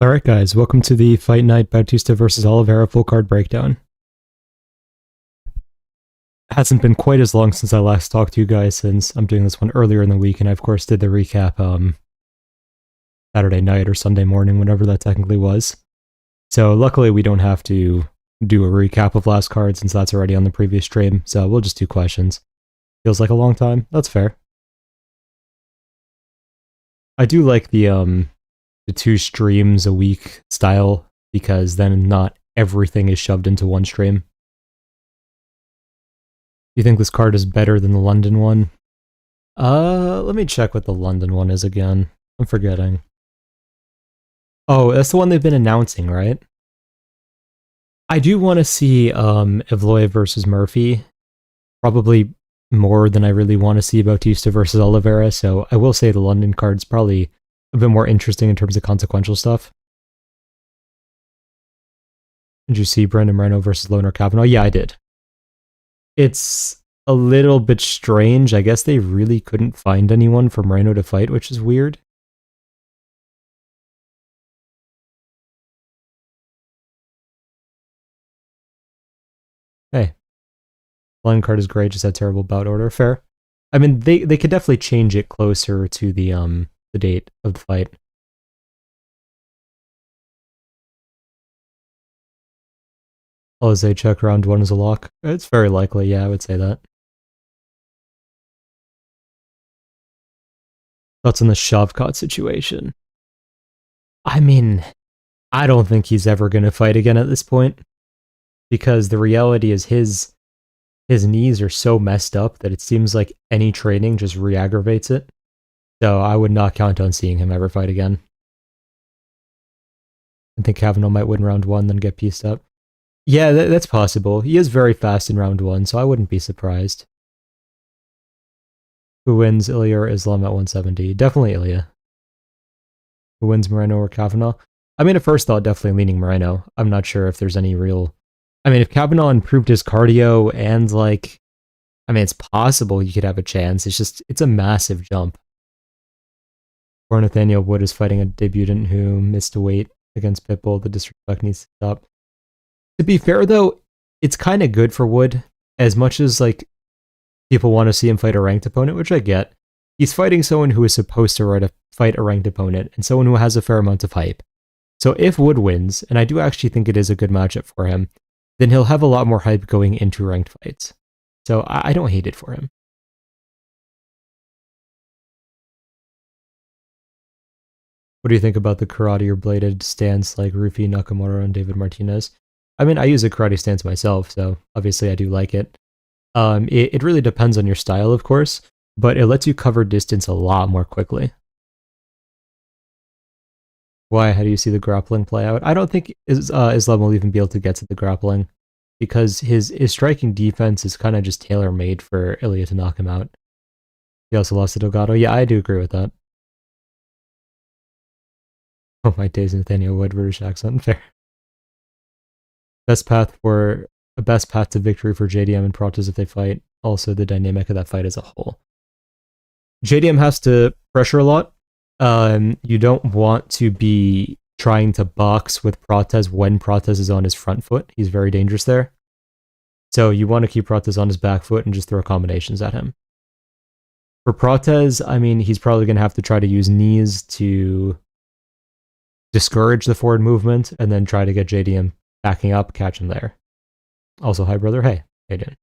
Alright guys, welcome to the Fight Night Bautista versus Oliveira full card breakdown. It hasn't been quite as long since I last talked to you guys, since I'm doing this one earlier in the week, and I of course did the recap Saturday night or Sunday morning, whenever that technically was. So luckily we don't have to do a recap of last card since that's already on the previous stream, so we'll just do questions. Feels like a long time, that's fair. I do like the 2 streams a week style, because then not everything is shoved into one stream. You think this card is better than the London one? Let me check what the London one is again. I'm forgetting. Oh, that's the one they've been announcing, right? I do want to see Evloev versus Murphy. Probably more than I really want to see Bautista versus Oliveira, so I will say the London card's probably a bit more interesting in terms of consequential stuff. Did you see Brandon Morono versus Loner Kavanaugh? Yeah, I did. It's a little bit strange. I guess they really couldn't find anyone for Morono to fight, which is weird. Hey. London card is great, just had terrible bout order. Fair. I mean, they could definitely change it closer to the date of the fight. Oleksiejczuk round 1 is a lock. It's very likely, yeah, I would say that. Thoughts on the Shavkat situation? I mean, I don't think he's ever going to fight again at this point, because the reality is his knees are so messed up that it seems like any training just re-aggravates it. So I would not count on seeing him ever fight again. I think Kavanaugh might win round 1, then get pieced up. Yeah, that's possible. He is very fast in round 1, so I wouldn't be surprised. Who wins, Ilya or Islam at 170? Definitely Ilya. Who wins, Morono or Kavanaugh? I mean, at first thought, definitely leaning Morono. I'm not sure if there's any real... I mean, if Kavanaugh improved his cardio and, like... I mean, it's possible you could have a chance. It's just, it's a massive jump. Poor Nathaniel Wood is fighting a debutant who missed a weight against Pitbull. The disrespect needs to stop. To be fair, though, it's kind of good for Wood. As much as, like, people want to see him fight a ranked opponent, which I get, he's fighting someone who is supposed to fight a ranked opponent, and someone who has a fair amount of hype. So if Wood wins, and I do actually think it is a good matchup for him, then he'll have a lot more hype going into ranked fights. So I don't hate it for him. What do you think about the karate or bladed stance like Rufi, Nakamura, and David Martinez? I mean, I use a karate stance myself, so obviously I do like it. It really depends on your style, of course, but it lets you cover distance a lot more quickly. Why? How do you see the grappling play out? I don't think Islam will even be able to get to the grappling, because his striking defense is kind of just tailor-made for Ilya to knock him out. He also lost to Delgado. Yeah, I do agree with that. Oh my days, Nathaniel Wood, British accent. Fair. Best path to victory for JDM and Protas if they fight. Also, the dynamic of that fight as a whole. JDM has to pressure a lot. You don't want to be trying to box with Protas when Protas is on his front foot. He's very dangerous there. So you want to keep Protas on his back foot and just throw combinations at him. For Protas, I mean, he's probably going to have to try to use knees to discourage the forward movement, and then try to get JDM backing up, catch him there. Also, hi brother, hey, how you doing?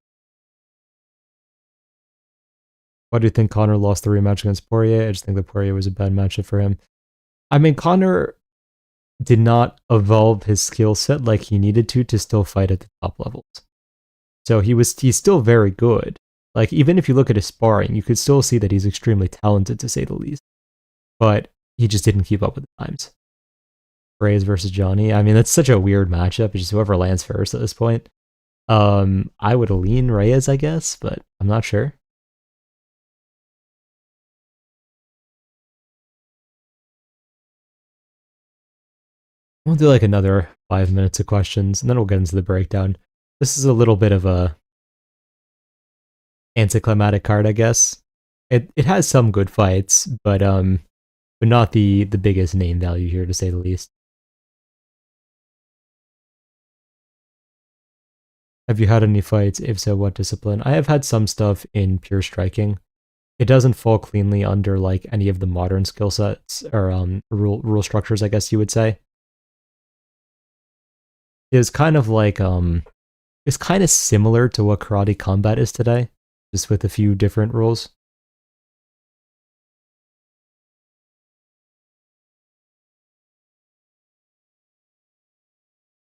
Why do you think Conor lost the rematch against Poirier? I just think that Poirier was a bad matchup for him. I mean, Conor did not evolve his skill set like he needed to still fight at the top levels. So he's still very good. Like, even if you look at his sparring, you could still see that he's extremely talented, to say the least. But he just didn't keep up with the times. Reyes versus Johnny. I mean, that's such a weird matchup. It's just whoever lands first at this point. I would lean Reyes, I guess, but I'm not sure. We'll do like another 5 minutes of questions, and then we'll get into the breakdown. This is a little bit of a anticlimactic card, I guess. It has some good fights, but not the biggest name value here, to say the least. Have you had any fights? If so, what discipline? I have had some stuff in pure striking. It doesn't fall cleanly under like any of the modern skill sets or rule structures, I guess you would say. It's kind of like it's kind of similar to what karate combat is today, just with a few different rules.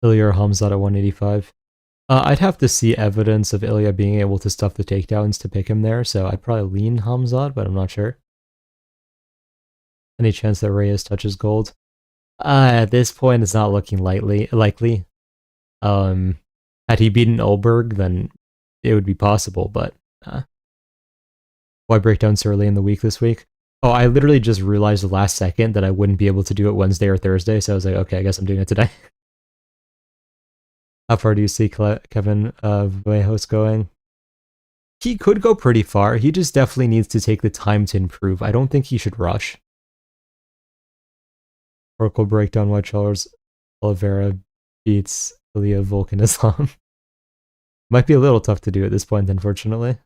Ilya or Hamzat at 185. I'd have to see evidence of Ilya being able to stuff the takedowns to pick him there, so I'd probably lean Hamzat, but I'm not sure. Any chance that Reyes touches gold? At this point, it's not looking likely. Had he beaten Olberg, then it would be possible, but why break down so early in the week this week? Oh, I literally just realized the last second that I wouldn't be able to do it Wednesday or Thursday, so I was like, okay, I guess I'm doing it today. How far do you see Kevin Vallejos going? He could go pretty far. He just definitely needs to take the time to improve. I don't think he should rush. Oracle breakdown, why Charles Oliveira beats Ilya Volkan Islam. Might be a little tough to do at this point, unfortunately.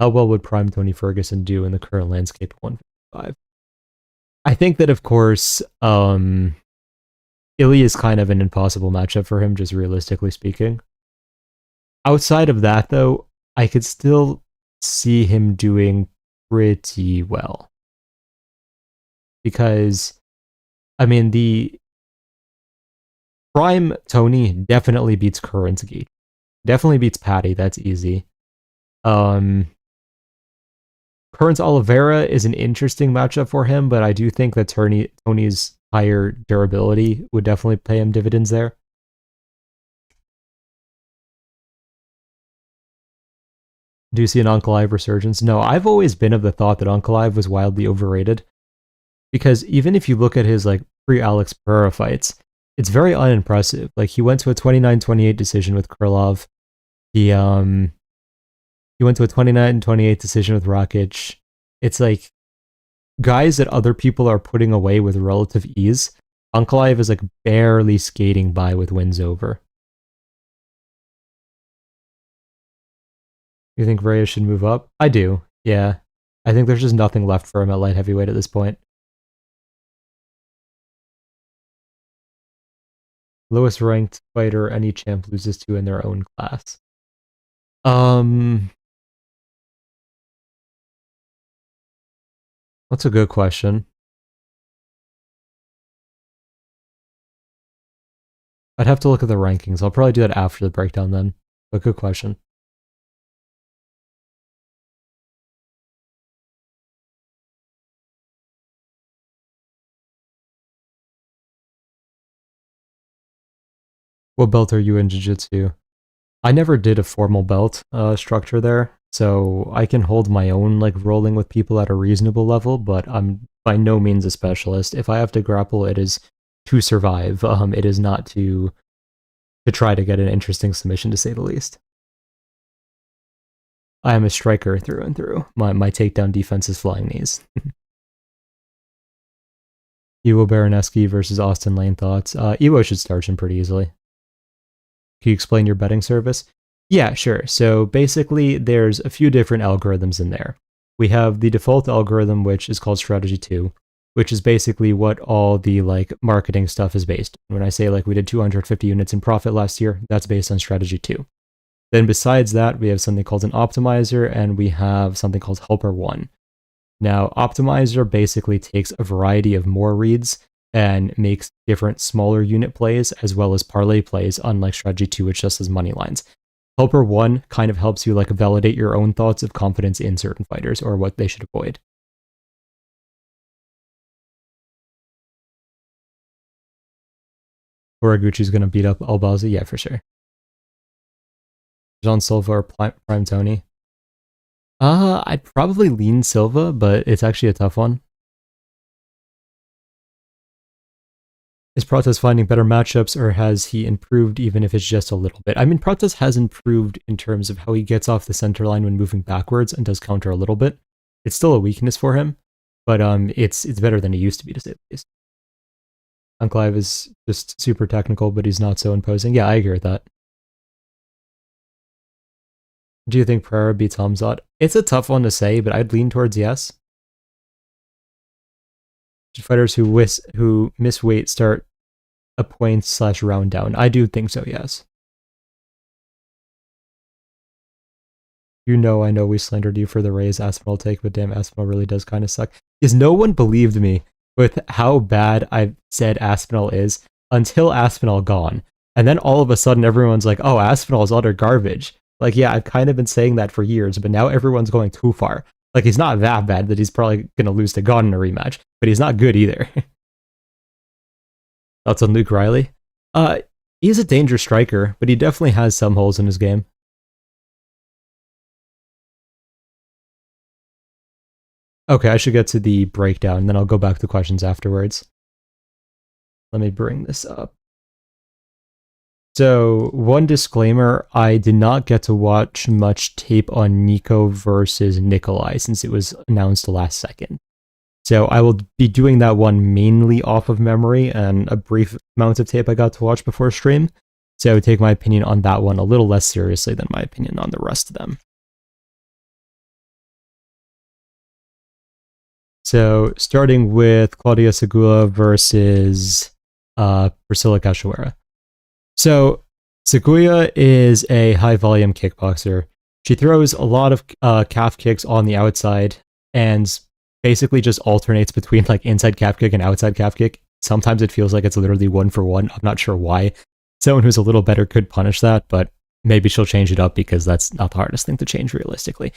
How well would Prime Tony Ferguson do in the current landscape at 155? I think that, of course, Ilya is kind of an impossible matchup for him, just realistically speaking. Outside of that, though, I could still see him doing pretty well. Because, I mean, the Prime Tony definitely beats current Geek. Definitely beats Patty, that's easy. Current Oliveira is an interesting matchup for him, but I do think that Tony's higher durability would definitely pay him dividends there. Do you see an Ankalaev resurgence? No, I've always been of the thought that Ankalaev was wildly overrated. Because even if you look at his like pre-Alex Pereira fights, it's very unimpressive. Like he went to a 29-28 decision with Krylov. He went to a 29-28 decision with Rakic. It's like guys that other people are putting away with relative ease. Ankalaev is like barely skating by with wins over. You think Reyes should move up? I do, yeah. I think there's just nothing left for him at light heavyweight at this point. Lowest ranked fighter any champ loses to in their own class. That's a good question. I'd have to look at the rankings. I'll probably do that after the breakdown then. But good question. What belt are you in jiu-jitsu? I never did a formal belt structure there, so I can hold my own like rolling with people at a reasonable level, but I'm by no means a specialist. If I have to grapple, it is to survive. It is not to try to get an interesting submission, to say the least. I am a striker through and through. My takedown defense is flying knees. Iwo Baraneski versus Austin Lane thoughts. Iwo should start him pretty easily. Can you explain your betting service? Yeah, sure. So basically, there's a few different algorithms in there. We have the default algorithm, which is called Strategy 2, which is basically what all the like marketing stuff is based on. When I say like we did 250 units in profit last year, that's based on Strategy 2. Then besides that, we have something called an optimizer, and we have something called Helper 1. Now, optimizer basically takes a variety of more reads and makes different smaller unit plays as well as parlay plays, unlike Strategy 2, which just has money lines. Helper 1 kind of helps you like validate your own thoughts of confidence in certain fighters or what they should avoid. Horiguchi's going to beat up Albazi? Yeah, for sure. Jean Silva or Prime Tony? I'd probably lean Silva, but it's actually a tough one. Is Protes finding better matchups, or has he improved even if it's just a little bit? I mean, Protes has improved in terms of how he gets off the center line when moving backwards and does counter a little bit. It's still a weakness for him, but it's better than he used to be, to say the least. Ankalaev is just super technical, but he's not so imposing. Yeah, I agree with that. Do you think Pereira beats Hamzat? It's a tough one to say, but I'd lean towards yes. Fighters who miss weight start a point/round down. I do think so, yes. I know we slandered you for the Rays Aspinall take, but damn, Aspinall really does kind of suck. Because no one believed me with how bad I said Aspinall is until Aspinall gone. And then all of a sudden everyone's like, oh, Aspinall's utter garbage. Like, yeah, I've kind of been saying that for years, but now everyone's going too far. Like, he's not that bad that he's probably going to lose to God in a rematch, but he's not good either. Thoughts on Luke Riley? He's a dangerous striker, but he definitely has some holes in his game. Okay, I should get to the breakdown, then I'll go back to questions afterwards. Let me bring this up. So, one disclaimer, I did not get to watch much tape on Nico versus Nikolai since it was announced last second. So I will be doing that one mainly off of memory and a brief amount of tape I got to watch before stream. So take my opinion on that one a little less seriously than my opinion on the rest of them. So, starting with Claudia Segura versus Priscilla Cachoeira. So, Segura is a high-volume kickboxer. She throws a lot of calf kicks on the outside and basically just alternates between like inside calf kick and outside calf kick. Sometimes it feels like it's literally 1-for-1. I'm not sure why. Someone who's a little better could punish that, but maybe she'll change it up because that's not the hardest thing to change realistically.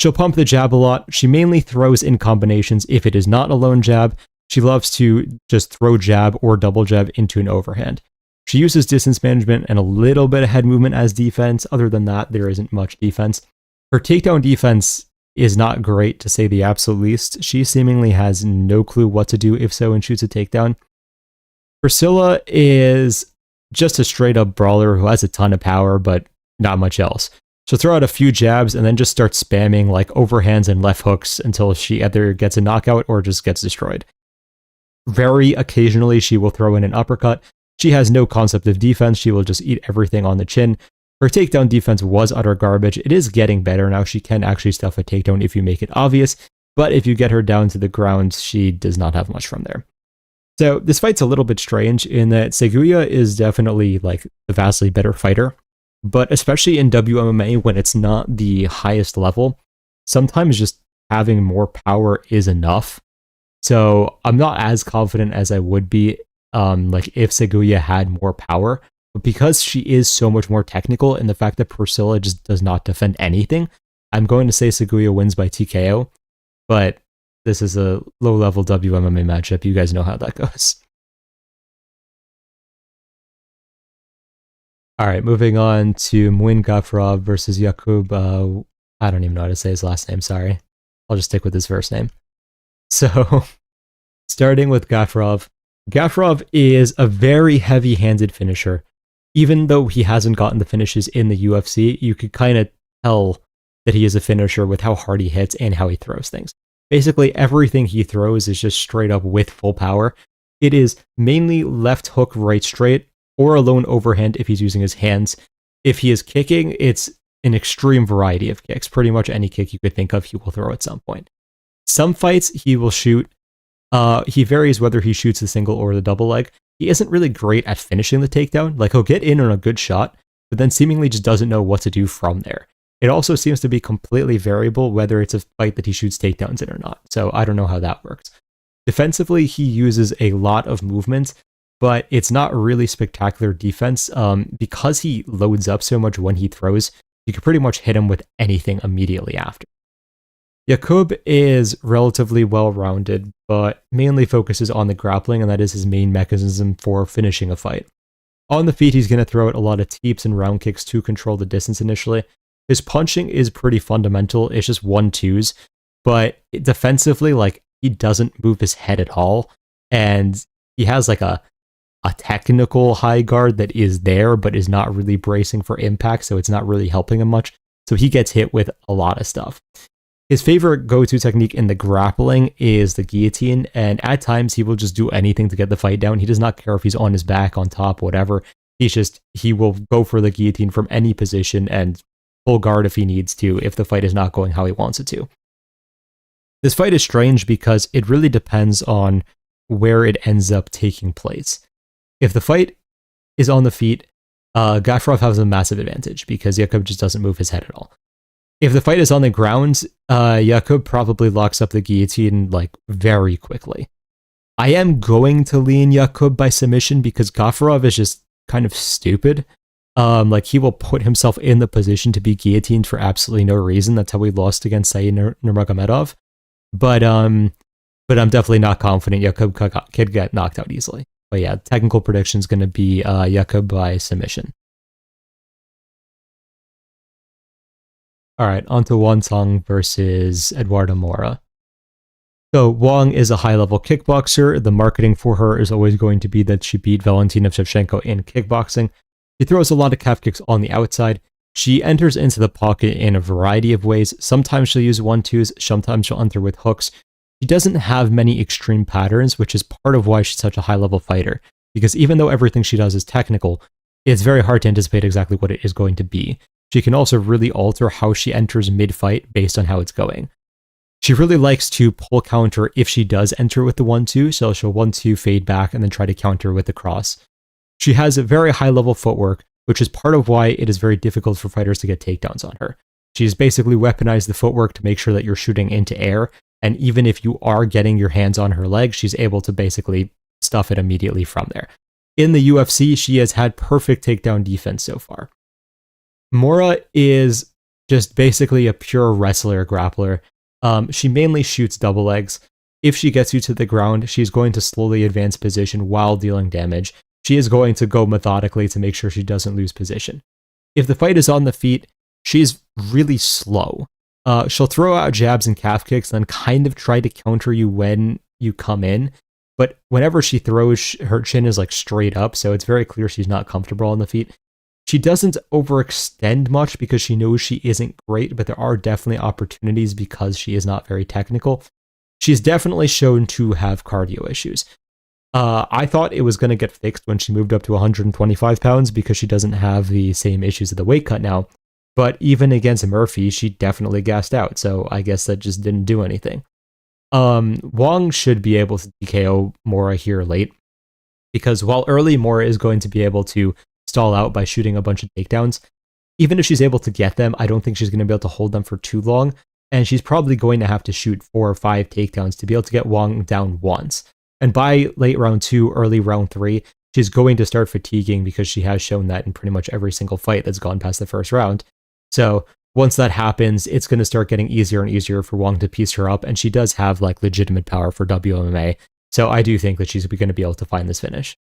She'll pump the jab a lot. She mainly throws in combinations if it is not a lone jab. She loves to just throw jab or double jab into an overhand. She uses distance management and a little bit of head movement as defense. Other than that, there isn't much defense. Her takedown defense is not great, to say the absolute least. She seemingly has no clue what to do if so and shoots a takedown. Priscilla is just a straight up brawler who has a ton of power, but not much else. She'll throw out a few jabs and then just start spamming like overhands and left hooks until she either gets a knockout or just gets destroyed. Very occasionally, she will throw in an uppercut. She has no concept of defense. She will just eat everything on the chin. Her takedown defense was utter garbage. It is getting better now. She can actually stuff a takedown if you make it obvious, but if you get her down to the ground, she does not have much from there. So this fight's a little bit strange in that Segura is definitely like a vastly better fighter. But especially in WMMA, when it's not the highest level, sometimes just having more power is enough. So I'm not as confident as I would be like if Segura had more power. But because she is so much more technical and the fact that Priscilla just does not defend anything, I'm going to say Segura wins by TKO. But this is a low-level WMMA matchup. You guys know how that goes. All right, moving on to Muin Gafurov versus Jakub. I don't even know how to say his last name, sorry. I'll just stick with his first name. So, starting with Gafurov. Gafurov is a very heavy-handed finisher. Even though he hasn't gotten the finishes in the UFC, you could kind of tell that he is a finisher with how hard he hits and how he throws things. Basically, everything he throws is just straight up with full power. It is mainly left hook, right straight, or a lone overhand if he's using his hands. If he is kicking, it's an extreme variety of kicks. Pretty much any kick you could think of, he will throw at some point. Some fights, he will shoot. He varies whether he shoots the single or the double leg. He isn't really great at finishing the takedown. Like, he'll get in on a good shot, but then seemingly just doesn't know what to do from there. It also seems to be completely variable whether it's a fight that he shoots takedowns in or not. So I don't know how that works. Defensively, he uses a lot of movement, but it's not really spectacular defense. Because he loads up so much when he throws, you can pretty much hit him with anything immediately after. Jakub is relatively well-rounded, but mainly focuses on the grappling, and that is his main mechanism for finishing a fight. On the feet, he's going to throw out a lot of teeps and round kicks to control the distance initially. His punching is pretty fundamental. It's just 1-2s, but defensively, like, he doesn't move his head at all, and he has like a technical high guard that is there, but is not really bracing for impact, so it's not really helping him much. So he gets hit with a lot of stuff. His favorite go-to technique in the grappling is the guillotine, and at times he will just do anything to get the fight down. He does not care if he's on his back, on top, whatever. He will go for the guillotine from any position and pull guard if he needs to, if the fight is not going how he wants it to. This fight is strange because it really depends on where it ends up taking place. If the fight is on the feet, Gafurov has a massive advantage because Jacob just doesn't move his head at all. If the fight is on the ground, Jacob probably locks up the guillotine like very quickly. I am going to lean Jacob by submission because Gafurov is just kind of stupid. Like he will put himself in the position to be guillotined for absolutely no reason. That's how we lost against Said Nurmagomedov. But I'm definitely not confident Jacob could get knocked out easily. But yeah, technical prediction is going to be Jacob by submission. All right, on to Wang Tong versus Eduardo Mora. So Wang is a high-level kickboxer. The marketing for her is always going to be that she beat Valentina Shevchenko in kickboxing. She throws a lot of calf kicks on the outside. She enters into the pocket in a variety of ways. Sometimes she'll use 1-2s, sometimes she'll enter with hooks. She doesn't have many extreme patterns, which is part of why she's such a high-level fighter. Because even though everything she does is technical, it's very hard to anticipate exactly what it is going to be. She can also really alter how she enters mid-fight based on how it's going. She really likes to pull counter if she does enter with the 1-2, so she'll 1-2 fade back and then try to counter with the cross. She has a very high-level footwork, which is part of why it is very difficult for fighters to get takedowns on her. She's basically weaponized the footwork to make sure that you're shooting into air, and even if you are getting your hands on her leg, she's able to basically stuff it immediately from there. In the UFC, she has had perfect takedown defense so far. Mora is just basically a pure wrestler grappler. She mainly shoots double legs. If she gets you to the ground, she's going to slowly advance position while dealing damage. She is going to go methodically to make sure she doesn't lose position. If the fight is on the feet, she's really slow. She'll throw out jabs and calf kicks, then kind of try to counter you when you come in. But whenever she throws, her chin is like straight up, so it's very clear she's not comfortable on the feet. She doesn't overextend much because she knows she isn't great, but there are definitely opportunities because she is not very technical. She's definitely shown to have cardio issues. I thought it was going to get fixed when she moved up to 125 pounds because she doesn't have the same issues of the weight cut now. But even against Murphy, she definitely gassed out, so I guess that just didn't do anything. Wang should be able to TKO Mora here late, because while early, Mora is going to be able to stall out by shooting a bunch of takedowns. Even if she's able to get them, I don't think she's going to be able to hold them for too long, and she's probably going to have to shoot 4 or 5 takedowns to be able to get Wang down once. And by late round 2, early round 3, she's going to start fatiguing because she has shown that in pretty much every single fight that's gone past the first round. So once that happens, it's going to start getting easier and easier for Wang to piece her up, and she does have like legitimate power for WMMA. So I do think that she's going to be able to find this finish.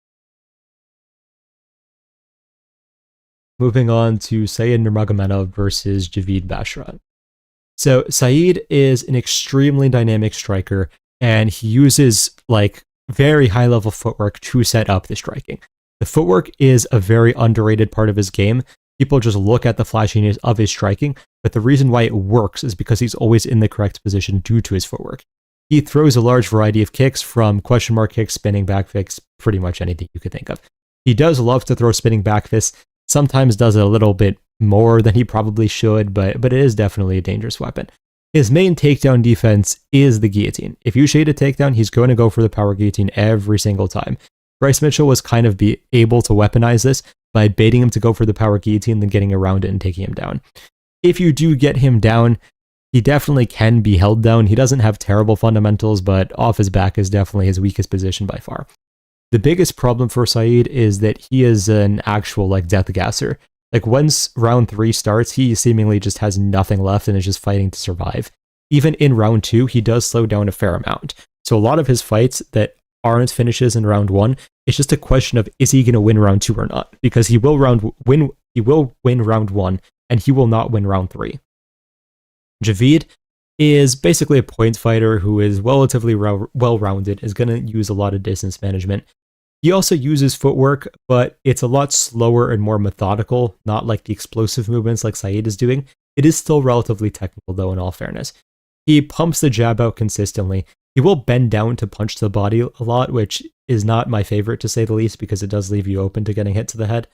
Moving on to Said Nurmagomedov versus Javid Basharat. So Said is an extremely dynamic striker, and he uses like very high level footwork to set up the striking. The footwork is a very underrated part of his game. People just look at the flashiness of his striking, but the reason why it works is because he's always in the correct position due to his footwork. He throws a large variety of kicks, from question mark kicks, spinning back fists, pretty much anything you could think of. He does love to throw spinning back fists, sometimes does it a little bit more than he probably should, but it is definitely a dangerous weapon. His main takedown defense is the guillotine. If you shade a takedown, he's going to go for the power guillotine every single time. Bryce Mitchell was kind of able to weaponize this by baiting him to go for the power guillotine, then getting around it and taking him down. If you do get him down, he definitely can be held down. He doesn't have terrible fundamentals, but off his back is definitely his weakest position by far. The biggest problem for Said is that he is an actual like death gasser. Like once round 3 starts, he seemingly just has nothing left and is just fighting to survive. Even in round 2, he does slow down a fair amount. So a lot of his fights that aren't finishes in round 1, it's just a question of is he going to win round 2 or not? Because he will win round 1 and he will not win round 3. Javid is basically a points fighter who is relatively well-rounded, is going to use a lot of distance management. He also uses footwork, but it's a lot slower and more methodical, not like the explosive movements like Said is doing. It is still relatively technical, though, in all fairness. He pumps the jab out consistently. He will bend down to punch to the body a lot, which is not my favorite, to say the least, because it does leave you open to getting hit to the head.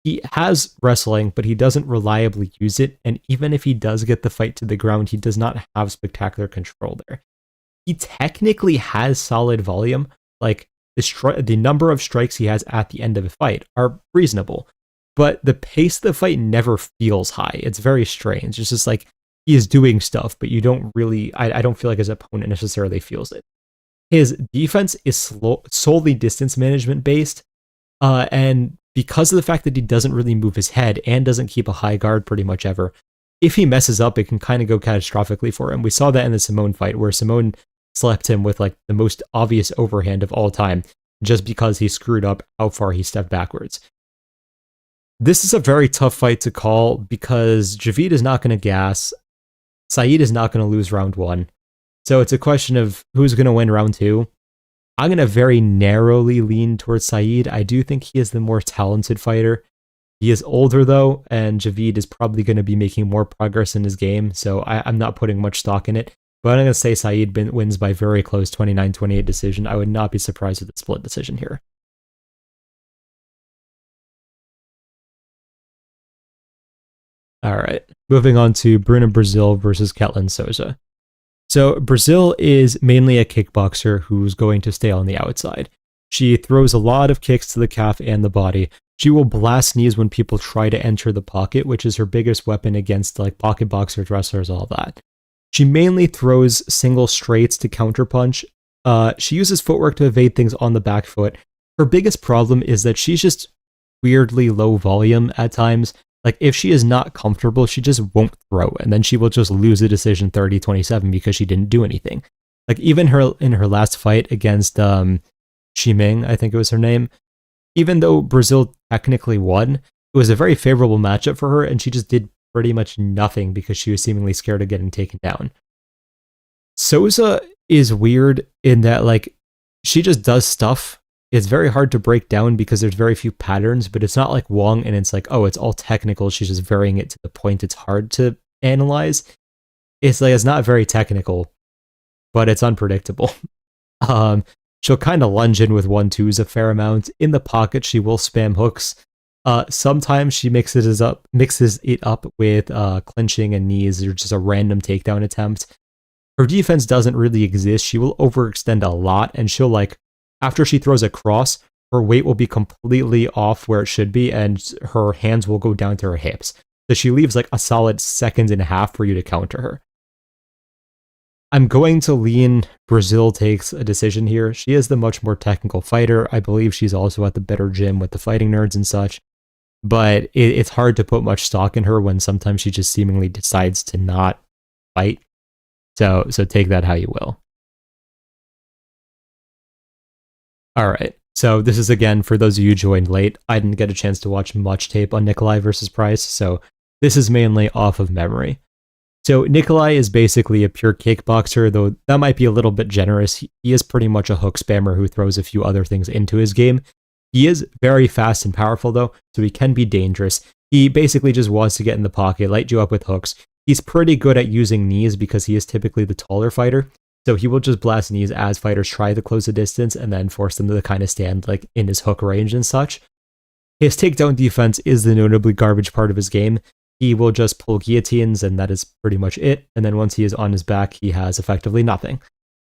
he has wrestling, but he doesn't reliably use it. And even if he does get the fight to the ground, he does not have spectacular control there. He technically has solid volume. Like the number of strikes he has at the end of a fight are reasonable, but the pace of the fight never feels high. It's very strange. It's just like he is doing stuff, but you don't really, I don't feel like his opponent necessarily feels it. His defense is solely distance management based, and because of the fact that he doesn't really move his head and doesn't keep a high guard pretty much ever, if he messes up, it can kind of go catastrophically for him. We saw that in the Simone fight, where Simone slept him with like the most obvious overhand of all time, just because he screwed up how far he stepped backwards. This is a very tough fight to call because Javid is not going to gas. Saeed is not going to lose round 1. So it's a question of who's going to win round 2. I'm going to very narrowly lean towards Saeed. I do think he is the more talented fighter. He is older though, and Javid is probably going to be making more progress in his game, so I'm not putting much stock in it. But I'm going to say Saeed wins by very close 29-28 decision. I would not be surprised with a split decision here. All right, moving on to Bruna Brasil versus Ketlin Souza. So Brasil is mainly a kickboxer who's going to stay on the outside. She throws a lot of kicks to the calf and the body. She will blast knees when people try to enter the pocket, which is her biggest weapon against like pocket boxers, wrestlers, all that. She mainly throws single straights to counterpunch. She uses footwork to evade things on the back foot. Her biggest problem is that she's just weirdly low volume at times. Like, if she is not comfortable, she just won't throw, and then she will just lose a decision 30-27 because she didn't do anything. Like, even in her last fight against Shiming, I think it was her name, even though Brasil technically won, it was a very favorable matchup for her, and she just did pretty much nothing because she was seemingly scared of getting taken down. Souza is weird in that, like, she just does stuff. It's very hard to break down because there's very few patterns, but it's not like Wong and it's like, oh, it's all technical. She's just varying it to the point it's hard to analyze. It's like, it's not very technical, but it's unpredictable. She'll kind of lunge in with 1-2s a fair amount. In the pocket, she will spam hooks. Sometimes she mixes it up with clinching and knees or just a random takedown attempt. Her defense doesn't really exist. She will overextend a lot, and she'll like, after she throws a cross, her weight will be completely off where it should be, and her hands will go down to her hips. So she leaves like a solid 1.5 seconds for you to counter her. I'm going to lean Brasil takes a decision here. She is the much more technical fighter. I believe she's also at the better gym with the fighting nerds and such. But it's hard to put much stock in her when sometimes she just seemingly decides to not fight. So take that how you will. All right, so this is, again, for those of you who joined late, I didn't get a chance to watch much tape on Nikolai versus Price, so this is mainly off of memory. So Nikolai is basically a pure kickboxer, though that might be a little bit generous. He is pretty much a hook spammer who throws a few other things into his game. He is very fast and powerful, though, so he can be dangerous. He basically just wants to get in the pocket, light you up with hooks. He's pretty good at using knees because he is typically the taller fighter. So he will just blast knees as fighters try to close the distance and then force them to kind of stand like in his hook range and such. His takedown defense is the notably garbage part of his game. He will just pull guillotines and that is pretty much it. And then once he is on his back, he has effectively nothing.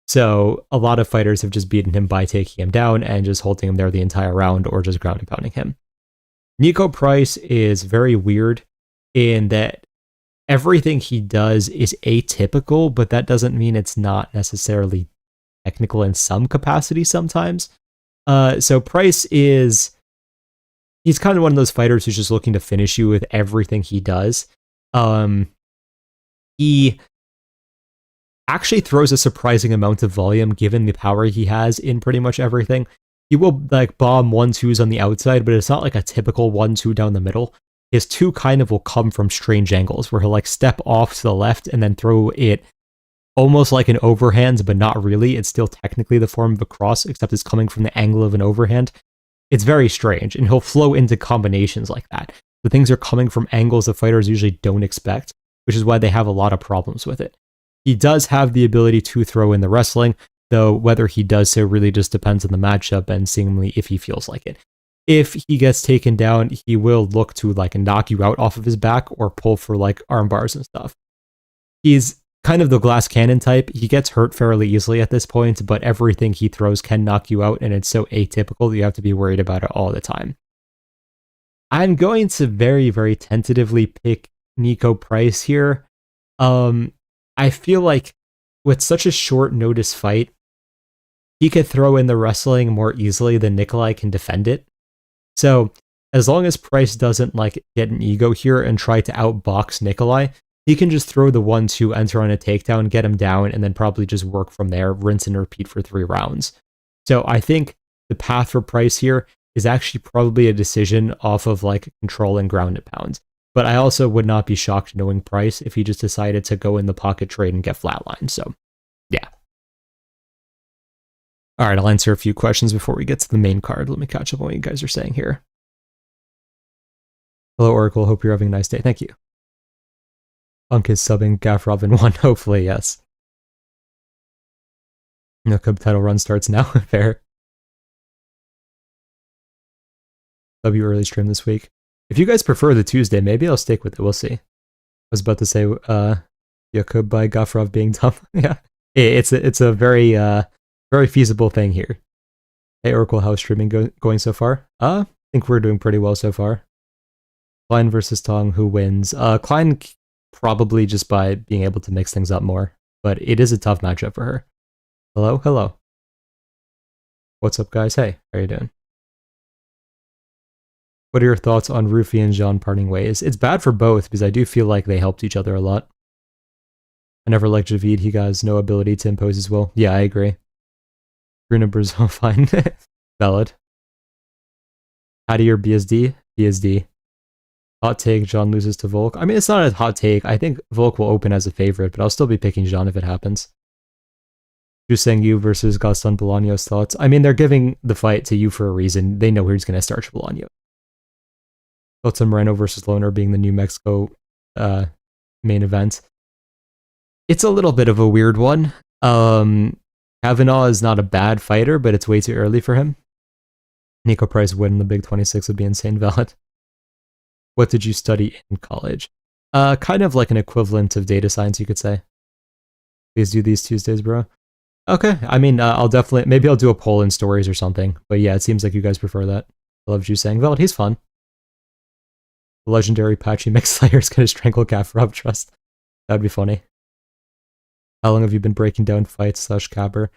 So a lot of fighters have just beaten him by taking him down and just holding him there the entire round or just ground and pounding him. Nico Price is very weird in that everything he does is atypical, but that doesn't mean it's not necessarily technical in some capacity sometimes. So Price he's kind of one of those fighters who's just looking to finish you with everything he does. He actually throws a surprising amount of volume given the power he has in pretty much everything. He will like bomb 1-2s on the outside, but it's not like a typical 1-2 down the middle. His 2 kind of will come from strange angles where he'll like step off to the left and then throw it almost like an overhand, but not really. It's still technically the form of a cross, except it's coming from the angle of an overhand. It's very strange, and he'll flow into combinations like that. The things are coming from angles that fighters usually don't expect, which is why they have a lot of problems with it. He does have the ability to throw in the wrestling, though whether he does so really just depends on the matchup and seemingly if he feels like it. if he gets taken down, he will look to like knock you out off of his back or pull for like arm bars and stuff. He's kind of the glass cannon type. He gets hurt fairly easily at this point, but everything he throws can knock you out, and it's so atypical that you have to be worried about it all the time. I'm going to very, very tentatively pick Niko Price here. I feel like with such a short notice fight, he could throw in the wrestling more easily than Nikolai can defend it. So as long as Price doesn't like get an ego here and try to outbox Nikolai, he can just throw the 1-2, enter on a takedown, get him down, and then probably just work from there, rinse and repeat for 3 rounds. So I think the path for Price here is actually probably a decision off of like control and ground and pound. But I also would not be shocked knowing Price if he just decided to go in the pocket trade and get flatlined. So yeah. All right, I'll answer a few questions before we get to the main card. Let me catch up on what you guys are saying here. Hello, Oracle. Hope you're having a nice day. Thank you. Unk is subbing Gafrov in 1. Hopefully, yes. No Cub title run starts now. Fair. W early stream this week. If you guys prefer the Tuesday, maybe I'll stick with it. We'll see. I was about to say, Jacob by Gafrov being dumb. Yeah, it's a very very feasible thing here. Hey, Oracle, how's streaming going so far? I think we're doing pretty well so far. Klein versus Tong, who wins? Klein probably just by being able to mix things up more, but it is a tough matchup for her. Hello. What's up, guys? Hey, how are you doing? What are your thoughts on Rufy and Jean parting ways? It's bad for both because I do feel like they helped each other a lot. I never liked Javid. He has no ability to impose his will. Yeah, I agree. Bruna Brazil, fine. Valid. Hattie or BSD? BSD. Hot take, Jean loses to Volk. I mean, it's not a hot take. I think Volk will open as a favorite, but I'll still be picking Jean if it happens. Juseng Yu versus Gaston Bolaños thoughts. I mean, they're giving the fight to you for a reason. They know who's going to start Bolaños. Thoughts on Moreno versus Loner being the New Mexico main event. It's a little bit of a weird one. Kavanaugh is not a bad fighter, but it's way too early for him. Niko Price win the Big 26 would be insane valid. What did you study in college? Kind of like an equivalent of data science, you could say. Please do these Tuesdays, bro. Okay, I mean, I'll definitely, maybe I'll do a poll in stories or something. But yeah, it seems like you guys prefer that. I love you saying, Valid, he's fun. The legendary Patchy Mix Slayer is going to strangle Gafrov, trust. That'd be funny. How long have you been breaking down fights / Cabber?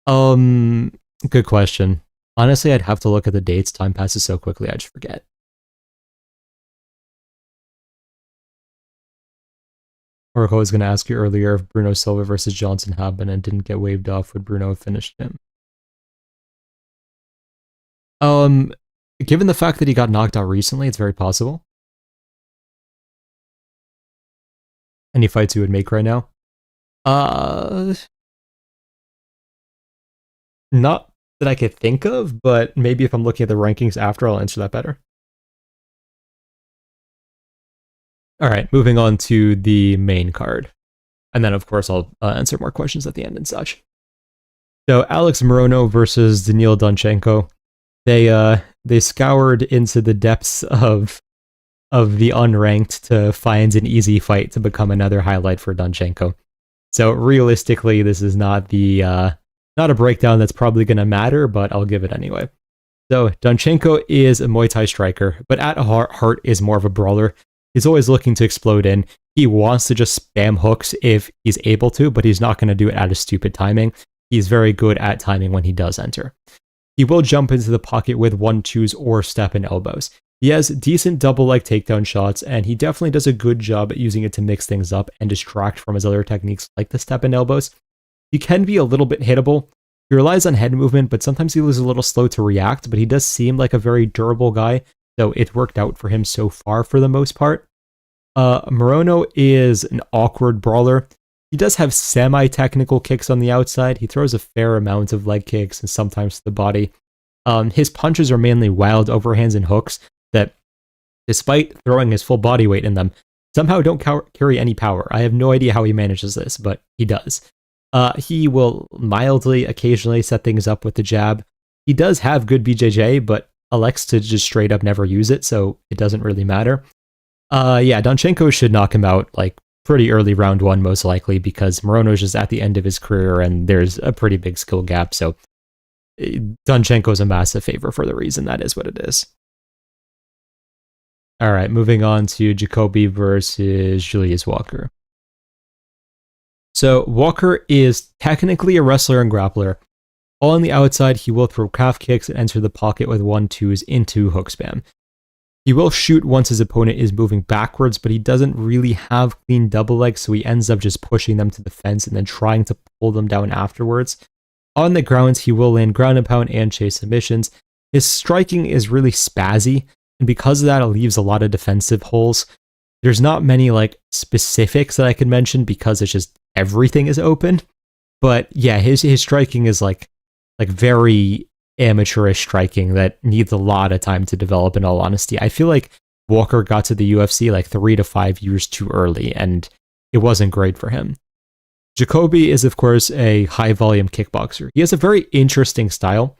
Good question. Honestly, I'd have to look at the dates. Time passes so quickly, I just forget. Oracle was going to ask you earlier if Bruno Silva versus Johnson happened and didn't get waved off. Would Bruno have finished him? Given the fact that he got knocked out recently, it's very possible. Any fights you would make right now? Not that I could think of, but maybe if I'm looking at the rankings after, I'll answer that better. Alright, moving on to the main card. And then, of course, I'll answer more questions at the end and such. So, Alex Morono versus Daniil Donchenko. They scoured into the depths of the unranked to find an easy fight to become another highlight for Donchenko. So realistically, this is not the not a breakdown that's probably going to matter, but I'll give it anyway. So Donchenko is a Muay Thai striker, but at heart is more of a brawler. He's always looking to explode in. He wants to just spam hooks if he's able to, but he's not going to do it at a stupid timing. He's very good at timing when he does enter. He will jump into the pocket with 1-2s or step and elbows. He has decent double leg takedown shots, and he definitely does a good job at using it to mix things up and distract from his other techniques like the step and elbows. He can be a little bit hittable. He relies on head movement, but sometimes he was a little slow to react, but he does seem like a very durable guy, so it worked out for him so far for the most part. Morono is an awkward brawler. He does have semi-technical kicks on the outside. He throws a fair amount of leg kicks and sometimes to the body. His punches are mainly wild overhands and hooks that, despite throwing his full body weight in them, somehow don't carry any power. I have no idea how he manages this, but he does. He will mildly, occasionally set things up with the jab. He does have good BJJ, but elects to just straight up never use it, so it doesn't really matter. Yeah, Donchenko should knock him out like pretty early round 1 most likely, because Morono is just at the end of his career and there's a pretty big skill gap, so Donchenko is a massive favor for the reason that is what it is. All right, moving on to Jacoby versus Julius Walker. So Walker is technically a wrestler and grappler. On the outside, he will throw calf kicks and enter the pocket with 1-2s into hook spam. He will shoot once his opponent is moving backwards, but he doesn't really have clean double legs, so he ends up just pushing them to the fence and then trying to pull them down afterwards. On the ground, he will land ground and pound and chase submissions. His striking is really spazzy, and because of that, it leaves a lot of defensive holes. There's not many like specifics that I can mention because it's just everything is open. But yeah, his striking is like very amateurish striking that needs a lot of time to develop, in all honesty. I feel like Walker got to the UFC like 3 to 5 years too early, and it wasn't great for him. Jacoby is, of course, a high-volume kickboxer. He has a very interesting style.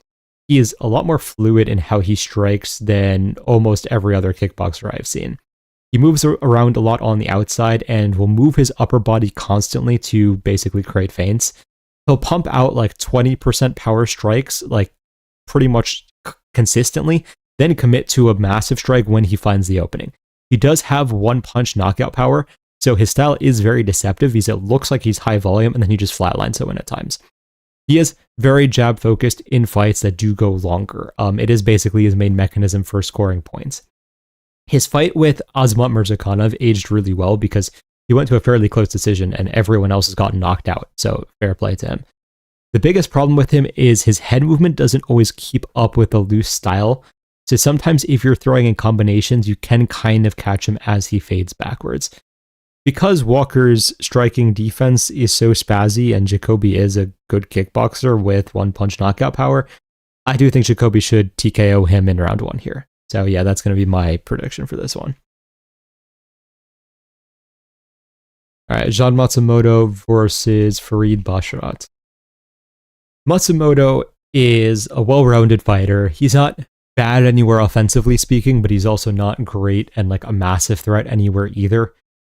He is a lot more fluid in how he strikes than almost every other kickboxer I've seen. He moves around a lot on the outside and will move his upper body constantly to basically create feints. He'll pump out like 20% power strikes, like pretty much consistently, then commit to a massive strike when he finds the opening. He does have one punch knockout power, so his style is very deceptive. It looks like he's high volume, and then he just flatlines it at times. He is very jab focused in fights that do go longer. It is basically his main mechanism for scoring points. His fight with Azamat Murzakanov aged really well because he went to a fairly close decision and everyone else has gotten knocked out, so fair play to him. The biggest problem with him is his head movement doesn't always keep up with the loose style, so sometimes if you're throwing in combinations, you can kind of catch him as he fades backwards. Because Walker's striking defense is so spazzy and Jacoby is a good kickboxer with one punch knockout power, I do think Jacoby should TKO him in round 1 here. So yeah, that's going to be my prediction for this one. All right, Jean Matsumoto versus Farid Basharat. Matsumoto is a well-rounded fighter. He's not bad anywhere offensively speaking, but he's also not great and like a massive threat anywhere either.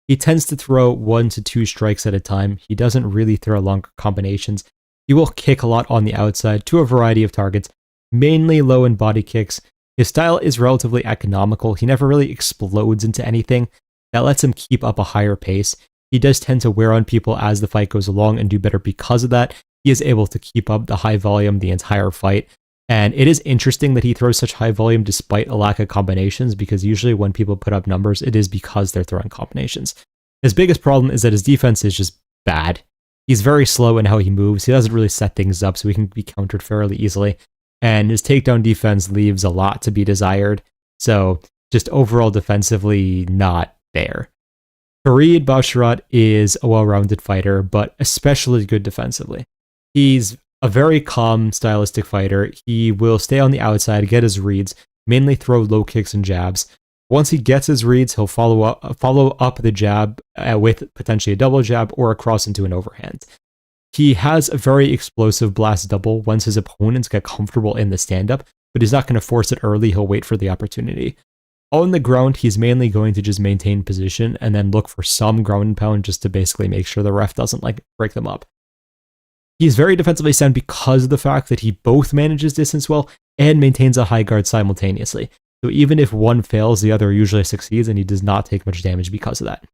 He tends to throw 1 to 2 strikes at a time. He doesn't really throw longer combinations. He will kick a lot on the outside to a variety of targets, mainly low and body kicks. His style is relatively economical. He never really explodes into anything. That lets him keep up a higher pace. He does tend to wear on people as the fight goes along and do better because of that. He is able to keep up the high volume the entire fight. And it is interesting that he throws such high volume despite a lack of combinations, because usually when people put up numbers, it is because they're throwing combinations. His biggest problem is that his defense is just bad. He's very slow in how he moves. He doesn't really set things up, so he can be countered fairly easily. And his takedown defense leaves a lot to be desired. So just overall defensively, not there. Farid Basharat is a well-rounded fighter, but especially good defensively. He's a very calm, stylistic fighter. He will stay on the outside, get his reads, mainly throw low kicks and jabs. Once he gets his reads, he'll follow up the jab with potentially a double jab or a cross into an overhand. He has a very explosive blast double once his opponents get comfortable in the stand-up, but he's not going to force it early. He'll wait for the opportunity. On the ground, he's mainly going to just maintain position and then look for some ground and pound just to basically make sure the ref doesn't like break them up. He's very defensively sound because of the fact that he both manages distance well and maintains a high guard simultaneously. So even if one fails, the other usually succeeds, and he does not take much damage because of that.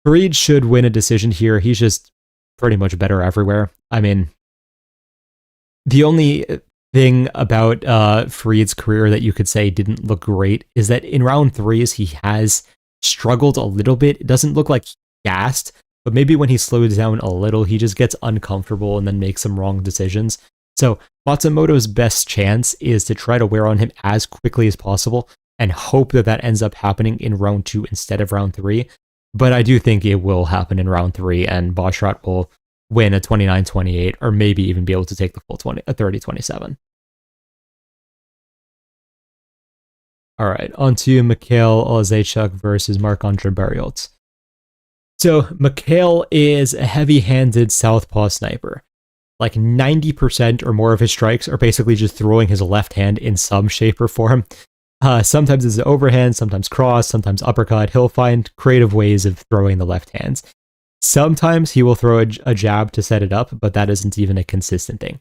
Farid should win a decision here. He's just pretty much better everywhere. I mean, the only thing about Farid's career that you could say didn't look great is that in round 3s, he has struggled a little bit. It doesn't look like he gassed, but maybe when he slows down a little, he just gets uncomfortable and then makes some wrong decisions. So Matsumoto's best chance is to try to wear on him as quickly as possible and hope that that ends up happening in round 2 instead of round 3. But I do think it will happen in round 3, and Basharat will win a 29-28, or maybe even be able to take the full 30-27. All right, on to Michal Oleksiejczuk versus Marc-Andre Barriault. So Michal is a heavy-handed southpaw sniper. like 90% or more of his strikes are basically just throwing his left hand in some shape or form. Sometimes it's an overhand, sometimes cross, sometimes uppercut. He'll find creative ways of throwing the left hands. Sometimes he will throw a jab to set it up, but that isn't even a consistent thing.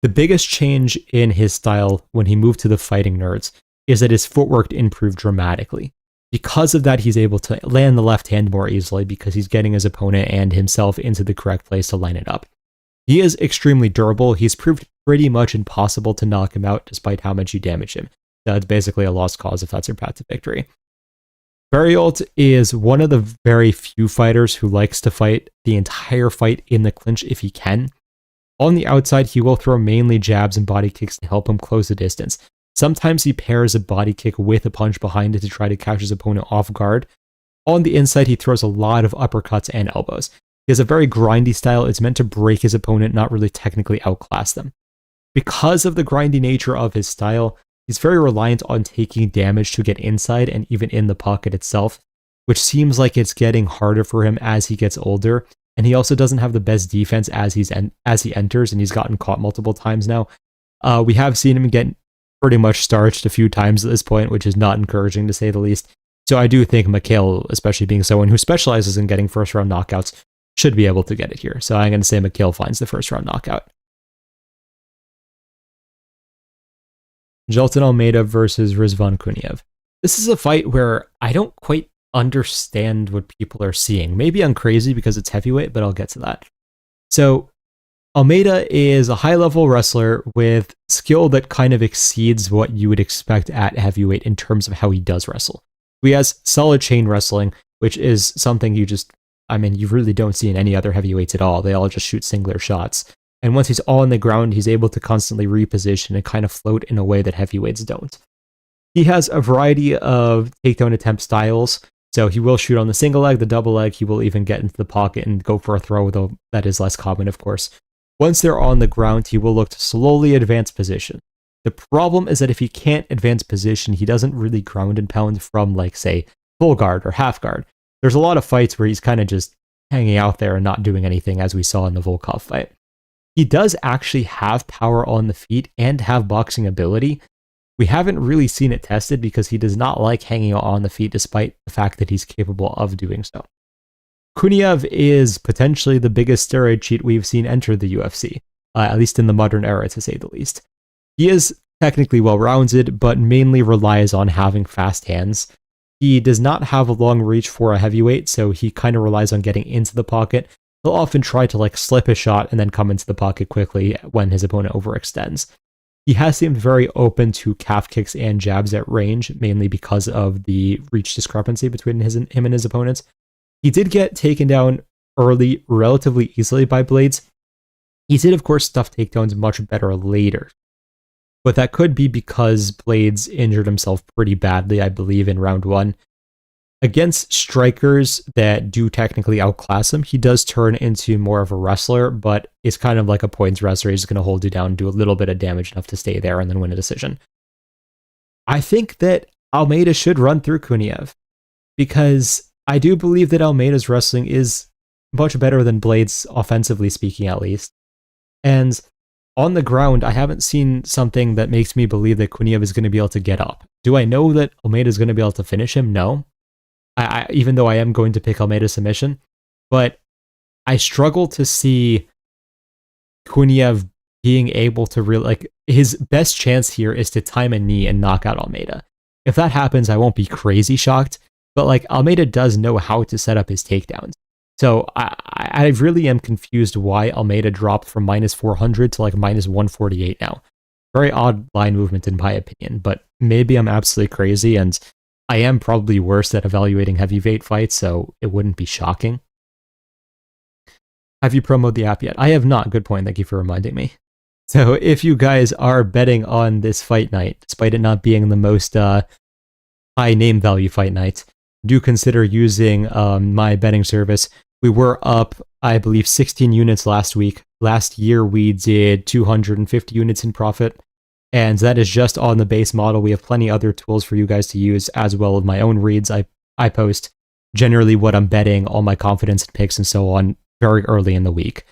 The biggest change in his style when he moved to the Fighting Nerds is that his footwork improved dramatically. Because of that, he's able to land the left hand more easily because he's getting his opponent and himself into the correct place to line it up. He is extremely durable. He's proved pretty much impossible to knock him out despite how much you damage him. So it's basically a lost cause if that's your path to victory. Barriault is one of the very few fighters who likes to fight the entire fight in the clinch if he can. On the outside, he will throw mainly jabs and body kicks to help him close the distance. Sometimes he pairs a body kick with a punch behind it to try to catch his opponent off guard. On the inside, he throws a lot of uppercuts and elbows. He has a very grindy style. It's meant to break his opponent, not really technically outclass them. Because of the grindy nature of his style, he's very reliant on taking damage to get inside and even in the pocket itself, which seems like it's getting harder for him as he gets older. And he also doesn't have the best defense as he enters, and he's gotten caught multiple times now. We have seen him get pretty much starched a few times at this point, which is not encouraging to say the least. So I do think Michal, especially being someone who specializes in getting first round knockouts, should be able to get it here. So I'm going to say Michal finds the first round knockout. Jailton Almeida versus Rizvan Kuniev. This is a fight where I don't quite understand what people are seeing. Maybe I'm crazy because it's heavyweight, but I'll get to that. So Almeida is a high-level wrestler with skill that kind of exceeds what you would expect at heavyweight in terms of how he does wrestle. He has solid chain wrestling, which is something you really don't see in any other heavyweights at all. They all just shoot singular shots. And once he's on the ground, he's able to constantly reposition and kind of float in a way that heavyweights don't. He has a variety of takedown attempt styles. So he will shoot on the single leg, the double leg. He will even get into the pocket and go for a throw, though that is less common, of course. Once they're on the ground, he will look to slowly advance position. The problem is that if he can't advance position, he doesn't really ground and pound from, like, say, full guard or half guard. There's a lot of fights where he's kind of just hanging out there and not doing anything, as we saw in the Volkov fight. He does actually have power on the feet and have boxing ability. We haven't really seen it tested because he does not like hanging out on the feet despite the fact that he's capable of doing so. Kuniev is potentially the biggest steroid cheat we've seen enter the UFC, at least in the modern era, to say the least. He is technically well-rounded, but mainly relies on having fast hands. He does not have a long reach for a heavyweight, so he kind of relies on getting into the pocket. He'll often try to slip a shot and then come into the pocket quickly when his opponent overextends. He has seemed very open to calf kicks and jabs at range, mainly because of the reach discrepancy between him and his opponents. He did get taken down early relatively easily by Blades. He did, of course, stuff takedowns much better later. But that could be because Blades injured himself pretty badly, I believe, in round 1. Against strikers that do technically outclass him, he does turn into more of a wrestler, but it's kind of like a points wrestler. He's going to hold you down, do a little bit of damage enough to stay there, and then win a decision. I think that Almeida should run through Kuniev, because I do believe that Almeida's wrestling is much better than Blades, offensively speaking at least. And on the ground, I haven't seen something that makes me believe that Kuniev is going to be able to get up. Do I know that Almeida is going to be able to finish him? No. Even though I am going to pick Almeida submission, but I struggle to see Kuniev being able to really, his best chance here is to time a knee and knock out Almeida. If that happens, I won't be crazy shocked, but Almeida does know how to set up his takedowns. So I really am confused why Almeida dropped from minus 400 to minus 148 now. Very odd line movement in my opinion, but maybe I'm absolutely crazy and I am probably worse at evaluating heavyweight fights, so it wouldn't be shocking. Have you promoted the app yet? I have not. Good point. Thank you for reminding me. So if you guys are betting on this fight night, despite it not being the most high name value fight night, do consider using my betting service. We were up, I believe, 16 units last week. Last year, we did 250 units in profit. And that is just on the base model. We have plenty other tools for you guys to use, as well as my own reads. I post generally what I'm betting, all my confidence and picks and so on, very early in the week.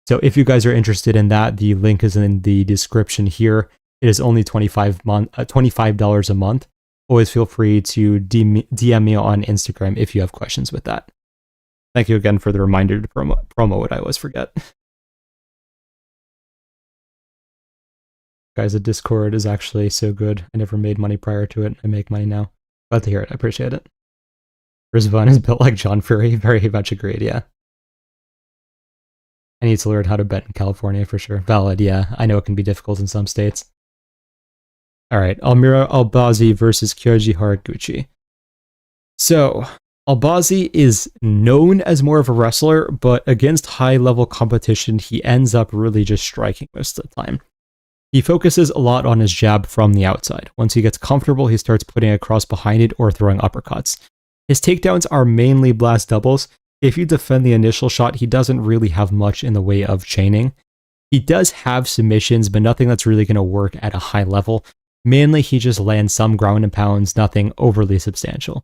So if you guys are interested in that, the link is in the description here. It is only $25 a month. Always feel free to DM me on Instagram if you have questions with that. Thank you again for the reminder to promo what I always forget. Guys, the Discord is actually so good. I never made money prior to it. I make money now. Glad to hear it. I appreciate it. Rizvan is built like John Fury. Very much agreed, yeah. I need to learn how to bet in California for sure. Valid, yeah. I know it can be difficult in some states. Alright, Albazi versus Kyoji Horiguchi. So, Albazi is known as more of a wrestler, but against high-level competition, he ends up really just striking most of the time. He focuses a lot on his jab from the outside. Once he gets comfortable, he starts putting a cross behind it or throwing uppercuts. His takedowns are mainly blast doubles. If you defend the initial shot, he doesn't really have much in the way of chaining. He does have submissions, but nothing that's really going to work at a high level. Mainly, he just lands some ground and pounds, nothing overly substantial.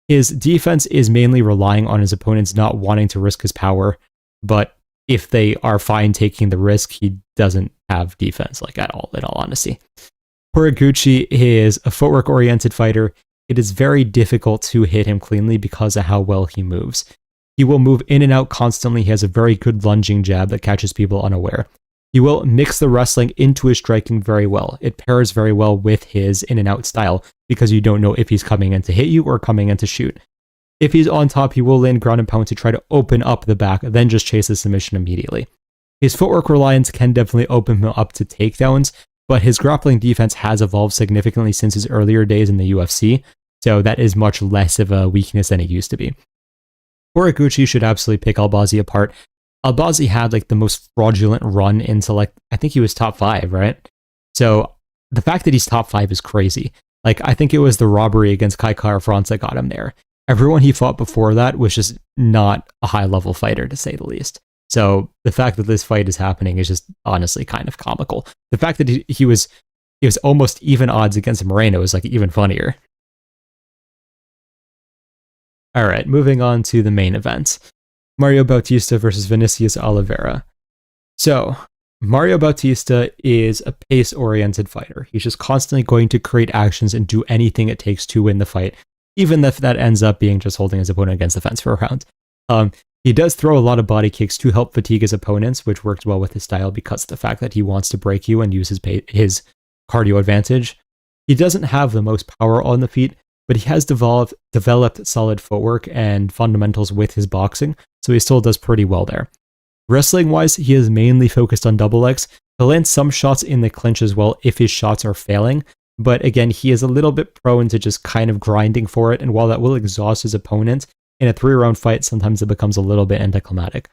His defense is mainly relying on his opponents not wanting to risk his power, but if they are fine taking the risk, he doesn't have defense like at all, in all honesty. Horiguchi is a footwork-oriented fighter. It is very difficult to hit him cleanly because of how well he moves. He will move in and out constantly. He has a very good lunging jab that catches people unaware. He will mix the wrestling into his striking very well. It pairs very well with his in and out style because you don't know if he's coming in to hit you or coming in to shoot. If he's on top, he will land ground and pound to try to open up the back, then just chase the submission immediately. His footwork reliance can definitely open him up to takedowns, but his grappling defense has evolved significantly since his earlier days in the UFC, so that is much less of a weakness than it used to be. Horiguchi should absolutely pick Albazi apart. Albazi had like the most fraudulent run into like, I think he was top 5, right? So the fact that he's top 5 is crazy. Like, I think it was the robbery against Kai Kara-France that got him there. Everyone he fought before that was just not a high-level fighter, to say the least. So the fact that this fight is happening is just honestly kind of comical. The fact that he was almost even odds against Morono is like even funnier. All right, moving on to the main event. Mario Bautista versus Vinicius Oliveira. So, Mario Bautista is a pace-oriented fighter. He's just constantly going to create actions and do anything it takes to win the fight, even if that ends up being just holding his opponent against the fence for a round. He does throw a lot of body kicks to help fatigue his opponents, which works well with his style because of the fact that he wants to break you and use his cardio advantage. He doesn't have the most power on the feet, but he has developed solid footwork and fundamentals with his boxing, so he still does pretty well there. Wrestling-wise, he is mainly focused on double legs. He'll land some shots in the clinch as well if his shots are failing, but again, he is a little bit prone to just kind of grinding for it, and while that will exhaust his opponent, in a 3-round fight, sometimes it becomes a little bit anticlimactic.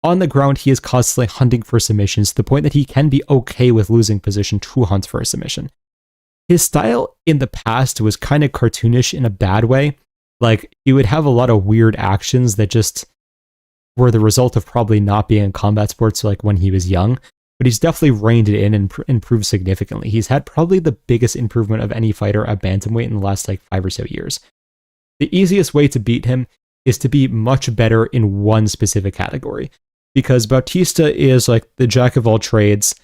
On the ground, he is constantly hunting for submissions to the point that he can be okay with losing position to hunt for a submission. His style in the past was kind of cartoonish in a bad way. Like, he would have a lot of weird actions that just were the result of probably not being in combat sports like when he was young, but he's definitely reined it in and improved significantly. He's had probably the biggest improvement of any fighter at Bantamweight in the last like 5 or so years. The easiest way to beat him is to be much better in one specific category, because Bautista is like the jack of all trades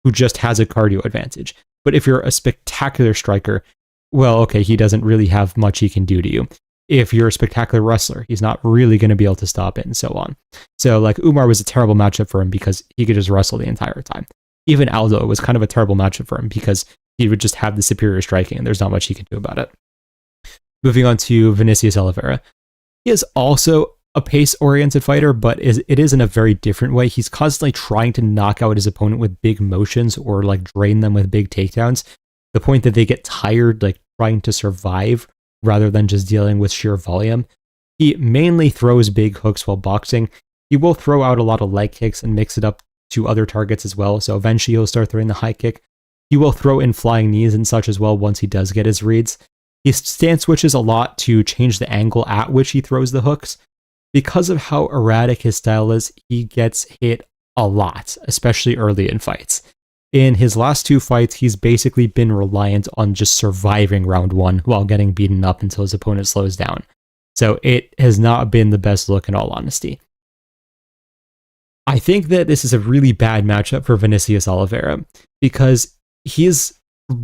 who just has a cardio advantage. But if you're a spectacular striker, well, okay, he doesn't really have much he can do to you. If you're a spectacular wrestler, he's not really going to be able to stop it and so on. So like Umar was a terrible matchup for him because he could just wrestle the entire time. Even Aldo was kind of a terrible matchup for him because he would just have the superior striking and there's not much he can do about it. Moving on to Vinicius Oliveira. He is also a pace-oriented fighter, but it is in a very different way. He's constantly trying to knock out his opponent with big motions or like drain them with big takedowns. The point that they get tired, like trying to survive rather than just dealing with sheer volume. He mainly throws big hooks while boxing. He will throw out a lot of leg kicks and mix it up to other targets as well. So eventually he'll start throwing the high kick. He will throw in flying knees and such as well once he does get his reads. He stance switches a lot to change the angle at which he throws the hooks. Because of how erratic his style is, he gets hit a lot, especially early in fights. In his last 2 fights, he's basically been reliant on just surviving round 1 while getting beaten up until his opponent slows down. So it has not been the best look in all honesty. I think that this is a really bad matchup for Vinicius Oliveira because he is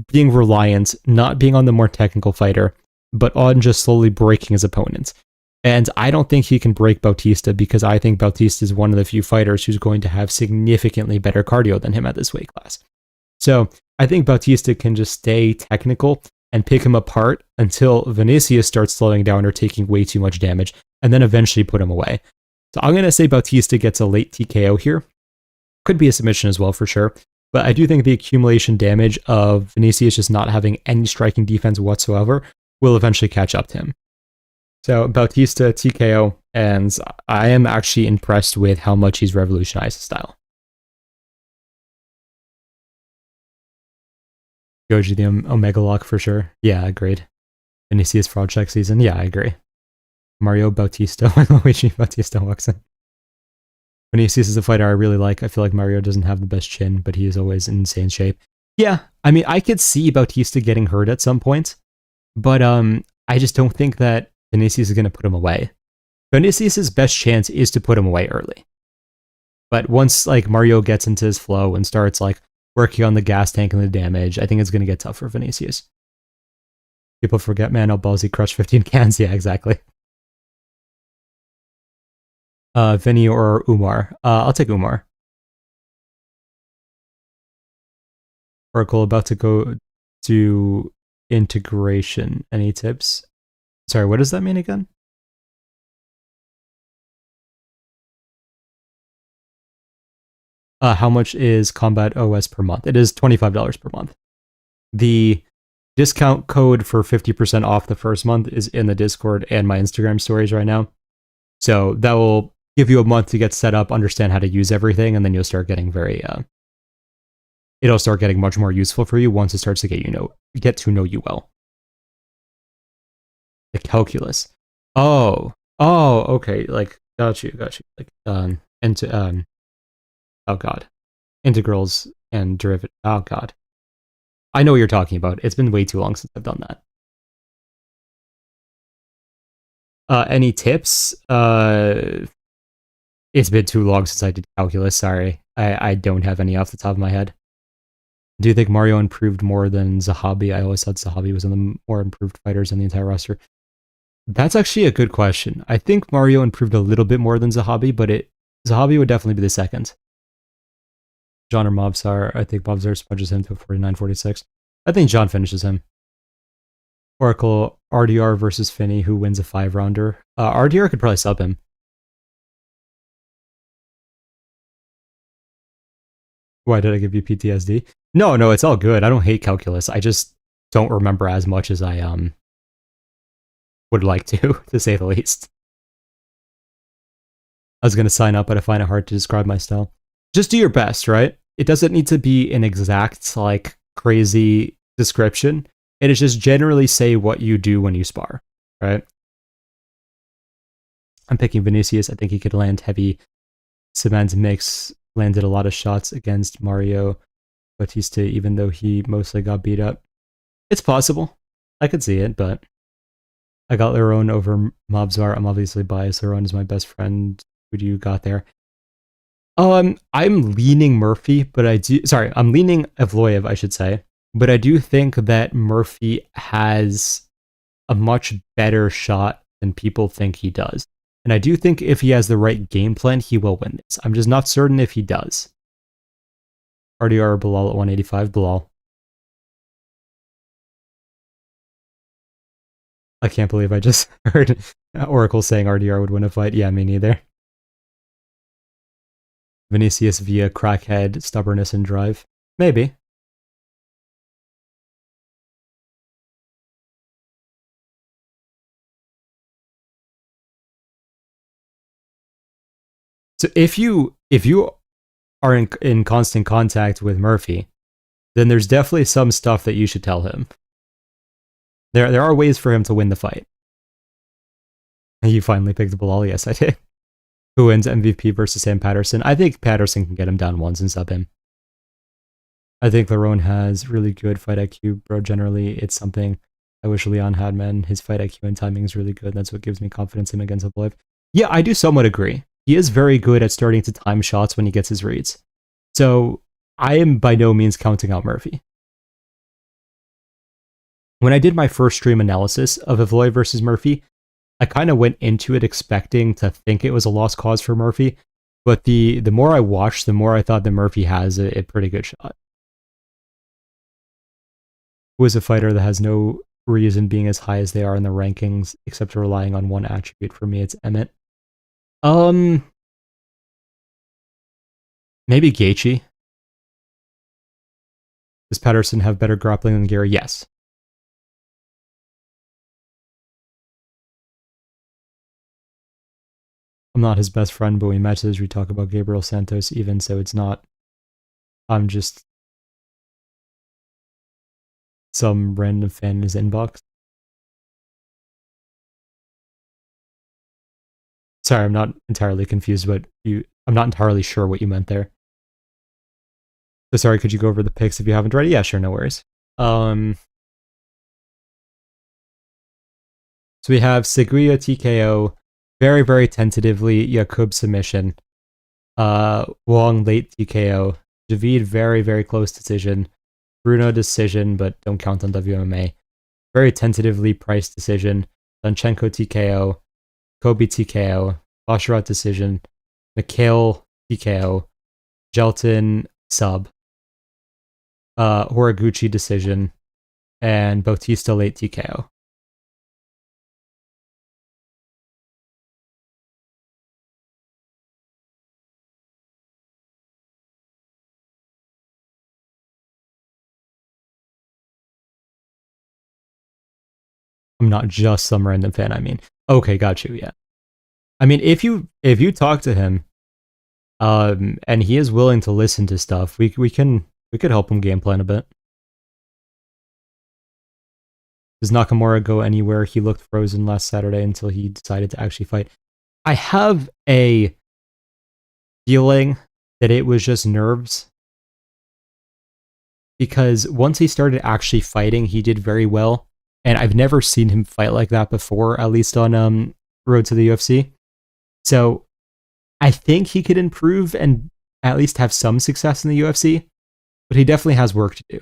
being reliant, not being on the more technical fighter, but on just slowly breaking his opponents. And I don't think he can break Bautista because I think Bautista is one of the few fighters who's going to have significantly better cardio than him at this weight class. So I think Bautista can just stay technical and pick him apart until Vinicius starts slowing down or taking way too much damage, and then eventually put him away. So I'm going to say Bautista gets a late TKO here. Could be a submission as well for sure. But I do think the accumulation damage of Vinicius just not having any striking defense whatsoever will eventually catch up to him. So Bautista, TKO, and I am actually impressed with how much he's revolutionized his style. Kyoji, the Omega Lock for sure. Yeah, agreed. Vinicius fraud check season. Yeah, I agree. Mario Bautista when Luigi Bautista walks in. Vinicius is a fighter I really like. I feel like Mario doesn't have the best chin, but he is always in insane shape. Yeah, I mean, I could see Bautista getting hurt at some point, but I just don't think that Vinicius is going to put him away. Vinicius' best chance is to put him away early. But once like Mario gets into his flow and starts like working on the gas tank and the damage, I think it's going to get tough for Vinicius. People forget, man, Albazi crushed 15 cans. Yeah, exactly. Vinny or Umar? I'll take Umar. Oracle about to go to integration. Any tips? Sorry, what does that mean again? How much is Combat OS per month? It is $25 per month. The discount code for 50% off the first month is in the Discord and my Instagram stories right now. So that will give you a month to get set up, understand how to use everything, and then you'll start getting it'll start getting much more useful for you once it starts to get to know you well. The calculus. Oh, okay. Like, got you. Like, oh god, integrals and derivative. Oh god, I know what you're talking about. It's been way too long since I've done that. Any tips? It's been too long since I did calculus. Sorry, I don't have any off the top of my head. Do you think Mario improved more than Zahabi? I always thought Zahabi was one of the more improved fighters in the entire roster. That's actually a good question. I think Mario improved a little bit more than Zahabi, but Zahabi would definitely be the second. John or Mobsar? I think Mobsar smudges him to a 49-46. I think John finishes him. Oracle, RDR versus Finney, who wins a 5-rounder? RDR could probably sub him. Why did I give you PTSD? No, it's all good. I don't hate calculus. I just don't remember as much as I would like to say the least. I was going to sign up, but I find it hard to describe my style. Just do your best, right? It doesn't need to be an exact, like, crazy description. It is just generally say what you do when you spar, right? I'm picking Vinicius. I think he could land heavy. Cement mix landed a lot of shots against Mario Bautista, even though he mostly got beat up. It's possible. I could see it, but I got Lerone over Mobsar. I'm obviously biased. Lerone is my best friend. Who do you got there? I'm leaning Murphy, but I'm leaning Evloev, I should say. But I do think that Murphy has a much better shot than people think he does. And I do think if he has the right game plan, he will win this. I'm just not certain if he does. RDR or Bilal at 185. Bilal. I can't believe I just heard Oracle saying RDR would win a fight. Yeah, me neither. Vinicius via crackhead, stubbornness, and drive. Maybe. So if you are in constant contact with Murphy, then there's definitely some stuff that you should tell him. There are ways for him to win the fight. You finally picked Bilal. Yes, I did. Who wins MVP versus Sam Patterson? I think Patterson can get him down once and sub him. I think Lerone has really good fight IQ, bro. Generally, it's something I wish Leon had, man. His fight IQ and timing is really good. That's what gives me confidence in him against Evloev. Yeah, I do somewhat agree. he is very good at starting to time shots when he gets his reads. So I am by no means counting out Murphy. When I did my first stream analysis of Evloev versus Murphy, I kind of went into it expecting to think it was a lost cause for Murphy, but the more I watched, the more I thought that Murphy has a pretty good shot. Who is a fighter that has no reason being as high as they are in the rankings, except for relying on one attribute? For me, it's Emmett. Maybe Gaethje. Does Patterson have better grappling than Gary? Yes. I'm not his best friend, but we message, we talk about Gabriel Santos even, so it's not... I'm just... some random fan in his inbox. Sorry, I'm not entirely confused, but I'm not entirely sure what you meant there. So sorry, could you go over the picks if you haven't already? Yeah, sure, no worries. So we have Seguia TKO, very, very tentatively, Jacob submission. Wong late TKO. Javid, very, very close decision. Bruna decision, but don't count on WMA. Very tentatively priced decision. Donchenko TKO. Kobe TKO. Basharat decision. Michal TKO. Jailton sub. Horiguchi decision. And Bautista late TKO. I'm not just some random fan, I mean. Okay, got you, yeah. I mean, if you talk to him, and he is willing to listen to stuff, we could help him game plan a bit. Does Nakamura go anywhere? He looked frozen last Saturday until he decided to actually fight. I have a feeling that it was just nerves. Because once he started actually fighting, he did very well. And I've never seen him fight like that before, at least on Road to the UFC. So I think he could improve and at least have some success in the UFC. But he definitely has work to do.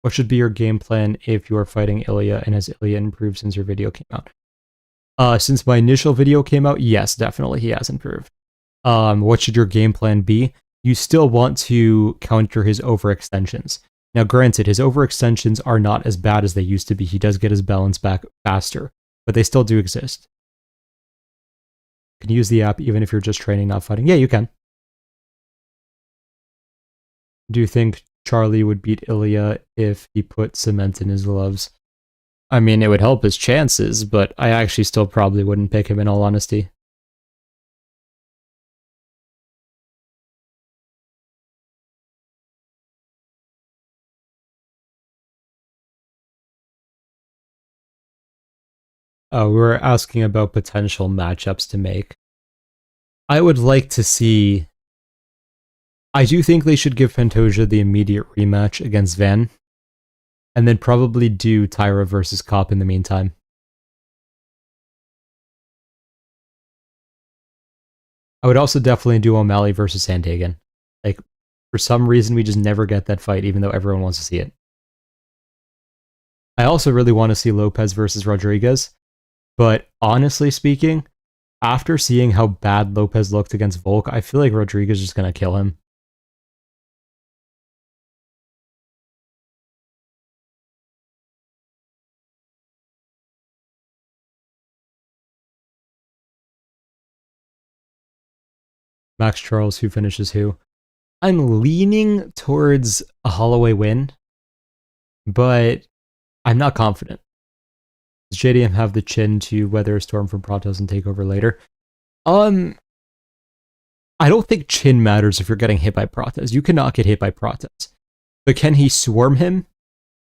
What should be your game plan if you are fighting Ilya, and has Ilya improved since your video came out? Since my initial video came out, yes, definitely he has improved. What should your game plan be? You still want to counter his overextensions. Now, granted, his overextensions are not as bad as they used to be. He does get his balance back faster, but they still do exist. Can you use the app even if you're just training, not fighting? Yeah, you can. Do you think Charlie would beat Ilya if he put cement in his gloves? I mean, it would help his chances, but I actually still probably wouldn't pick him in all honesty. We're asking about potential matchups to make. I would like to see... I do think they should give Pantoja the immediate rematch against Van, and then probably do Tyra versus Kopp in the meantime. I would also definitely do O'Malley versus Sandhagen. Like, for some reason, we just never get that fight, even though everyone wants to see it. I also really want to see Lopez versus Rodriguez, but honestly speaking, after seeing how bad Lopez looked against Volk, I feel like Rodriguez is just going to kill him. Max Charles, who finishes who? I'm leaning towards a Holloway win, but I'm not confident. Does JDM have the chin to weather a storm from Pratos and take over later? I don't think chin matters if you're getting hit by Pratos. You cannot get hit by Pratos. But can he swarm him?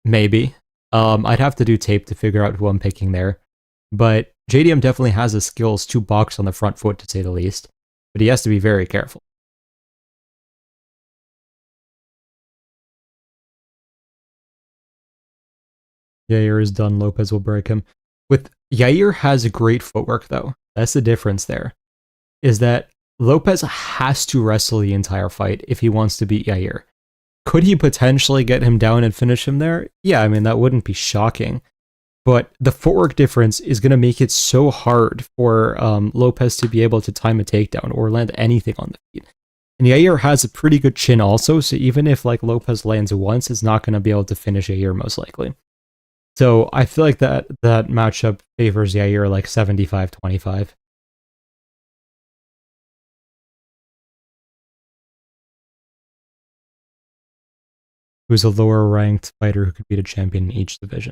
Maybe. I'd have to do tape to figure out who I'm picking there. But JDM definitely has the skills to box on the front foot, to say the least. But he has to be very careful. Yair is done. Lopez will break him. With Yair has great footwork, though. That's the difference there. Is that Lopez has to wrestle the entire fight if he wants to beat Yair. Could he potentially get him down and finish him there? Yeah, I mean, that wouldn't be shocking. But the footwork difference is going to make it so hard for Lopez to be able to time a takedown or land anything on the feet. And Yair has a pretty good chin also, so even if like Lopez lands once, it's not going to be able to finish Yair most likely. So I feel like that matchup favors Yair like 75-25. Who's a lower ranked fighter who could beat a champion in each division?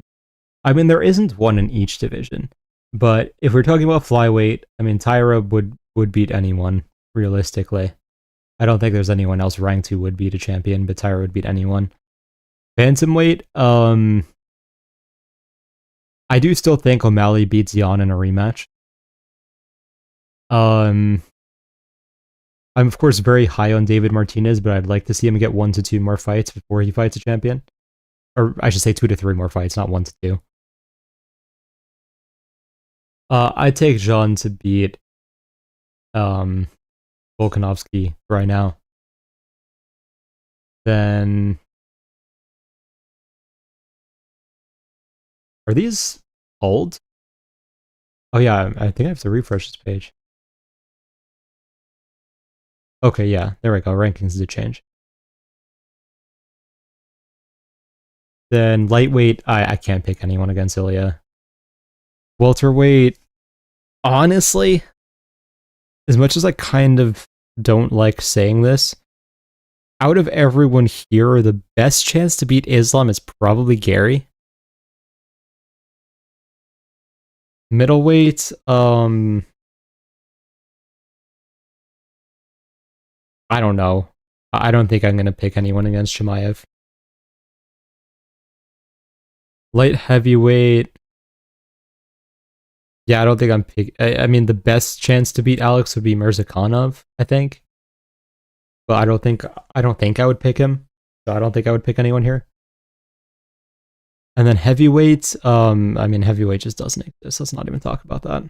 I mean, there isn't one in each division, but if we're talking about flyweight, I mean, Tyra would beat anyone realistically. I don't think there's anyone else ranked who would beat a champion, but Tyra would beat anyone. Bantamweight, I do still think O'Malley beats Jan in a rematch. I'm of course very high on David Martinez, but I'd like to see him get 1 to 2 more fights before he fights a champion. Or I should say 2 to 3 more fights, not 1 to 2. I'd take Jan to beat Volkanovski right now. Then are these old? Oh yeah, I think I have to refresh this page. Okay, yeah, there we go. Rankings did change. Then lightweight, I can't pick anyone against Ilya. Welterweight, honestly, as much as I kind of don't like saying this, out of everyone here, the best chance to beat Islam is probably Gary. Middleweight, I don't know. I don't think I'm going to pick anyone against Chimaev. Light heavyweight, yeah, I don't think I'm pick. I mean, the best chance to beat Alex would be Mirzakhanov, I think. But I don't think I would pick him. So I don't think I would pick anyone here. And then heavyweight, I mean, heavyweight just doesn't exist. Let's not even talk about that.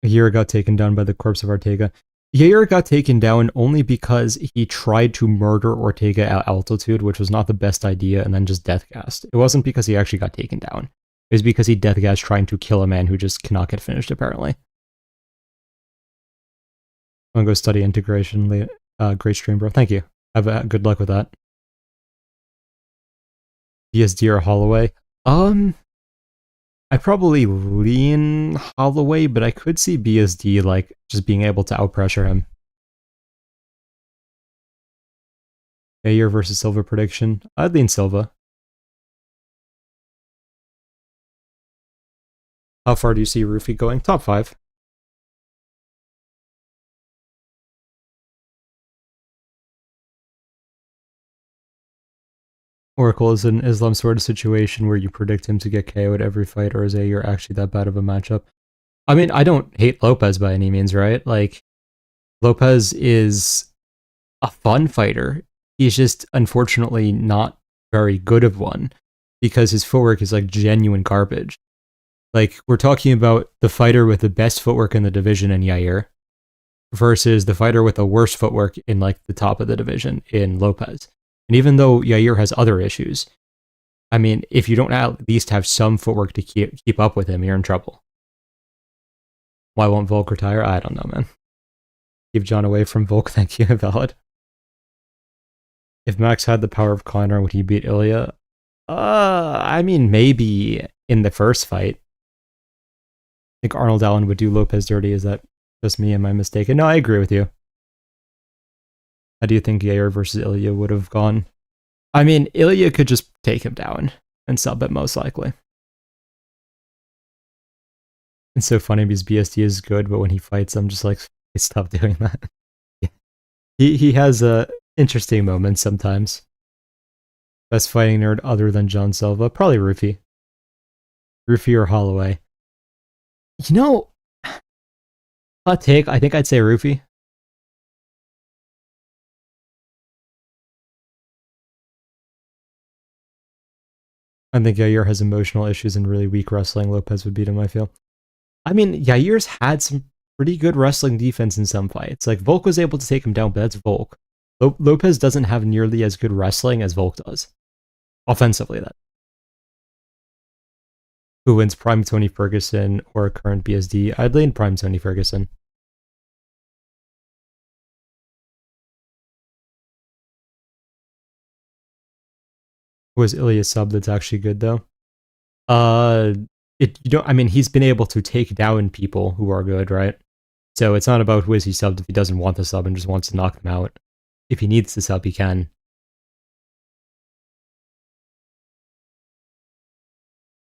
Yair got taken down by the corpse of Ortega. Yair got taken down only because he tried to murder Ortega at altitude, which was not the best idea, and then just deathgassed. It wasn't because he actually got taken down. It was because he deathgassed trying to kill a man who just cannot get finished, apparently. I'm going to go study integration. Great stream, bro. Thank you. Have good luck with that. BSD or Holloway? I probably lean Holloway, but I could see BSD like just being able to outpressure him. Yair versus Silva prediction. I'd lean Silva. How far do you see Rufy going? Top 5. Oracle is an Islam sort of situation where you predict him to get KO'd every fight, or is Yair actually that bad of a matchup? I mean, I don't hate Lopez by any means, right? Like, Lopez is a fun fighter. He's just unfortunately not very good of one because his footwork is like genuine garbage. Like, we're talking about the fighter with the best footwork in the division in Yair versus the fighter with the worst footwork in like the top of the division in Lopez. And even though Yair has other issues, I mean, if you don't at least have some footwork to keep up with him, you're in trouble. Why won't Volk retire? I don't know, man. Keep John away from Volk, thank you, valid. If Max had the power of Connor, would he beat Ilya? I mean, maybe in the first fight. I think Arnold Allen would do Lopez dirty. Is that just me? Am I mistaken? No, I agree with you. How do you think Yair versus Ilya would have gone? I mean, Ilya could just take him down and sub it most likely. It's so funny because BSD is good, but when he fights, I'm just like, stop doing that. He has interesting moments sometimes. Best fighting nerd other than John Silva? Probably Rufy. Rufy or Holloway. You know, hot take, I think I'd say Rufy. I think Yair has emotional issues and really weak wrestling. Lopez would beat him, I feel. I mean, Yair's had some pretty good wrestling defense in some fights. Like, Volk was able to take him down, but that's Volk. Lopez doesn't have nearly as good wrestling as Volk does. Offensively, that. Who wins, Prime Tony Ferguson or current BSD? I'd lean Prime Tony Ferguson. Was Ilya sub that's actually good though? I mean, he's been able to take down people who are good, right? So it's not about who is he subbed if he doesn't want the sub and just wants to knock them out. If he needs the sub, he can.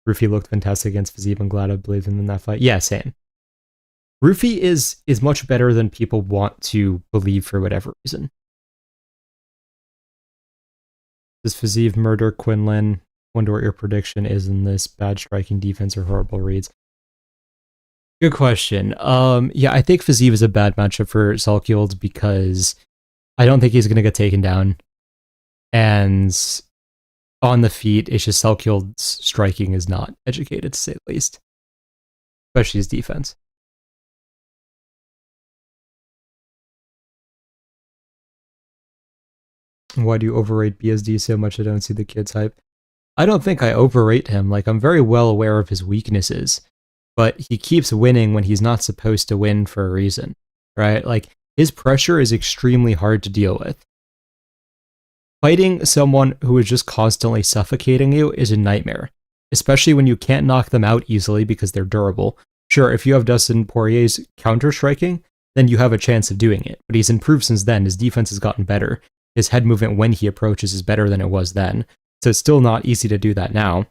Rufy looked fantastic against Fiziev. I'm glad I believed him in that fight. Yeah, same. Rufy is much better than people want to believe for whatever reason. Does Fiziev murder Quinlan? Wonder what your prediction is in this. Bad striking defense or horrible reads? Good question. Yeah, I think Fiziev is a bad matchup for Salkyold because I don't think he's going to get taken down. And on the feet, it's just Salkyld's striking is not educated, to say the least. Especially his defense. Why do you overrate BSD so much? I don't see the kid's hype. I don't think I overrate him. Like, I'm very well aware of his weaknesses, but he keeps winning when he's not supposed to win for a reason, right? Like, his pressure is extremely hard to deal with. Fighting someone who is just constantly suffocating you is a nightmare, especially when you can't knock them out easily because they're durable. Sure, if you have Dustin Poirier's counter-striking, then you have a chance of doing it, but he's improved since then. His defense has gotten better. His head movement when he approaches is better than it was then. So it's still not easy to do that now.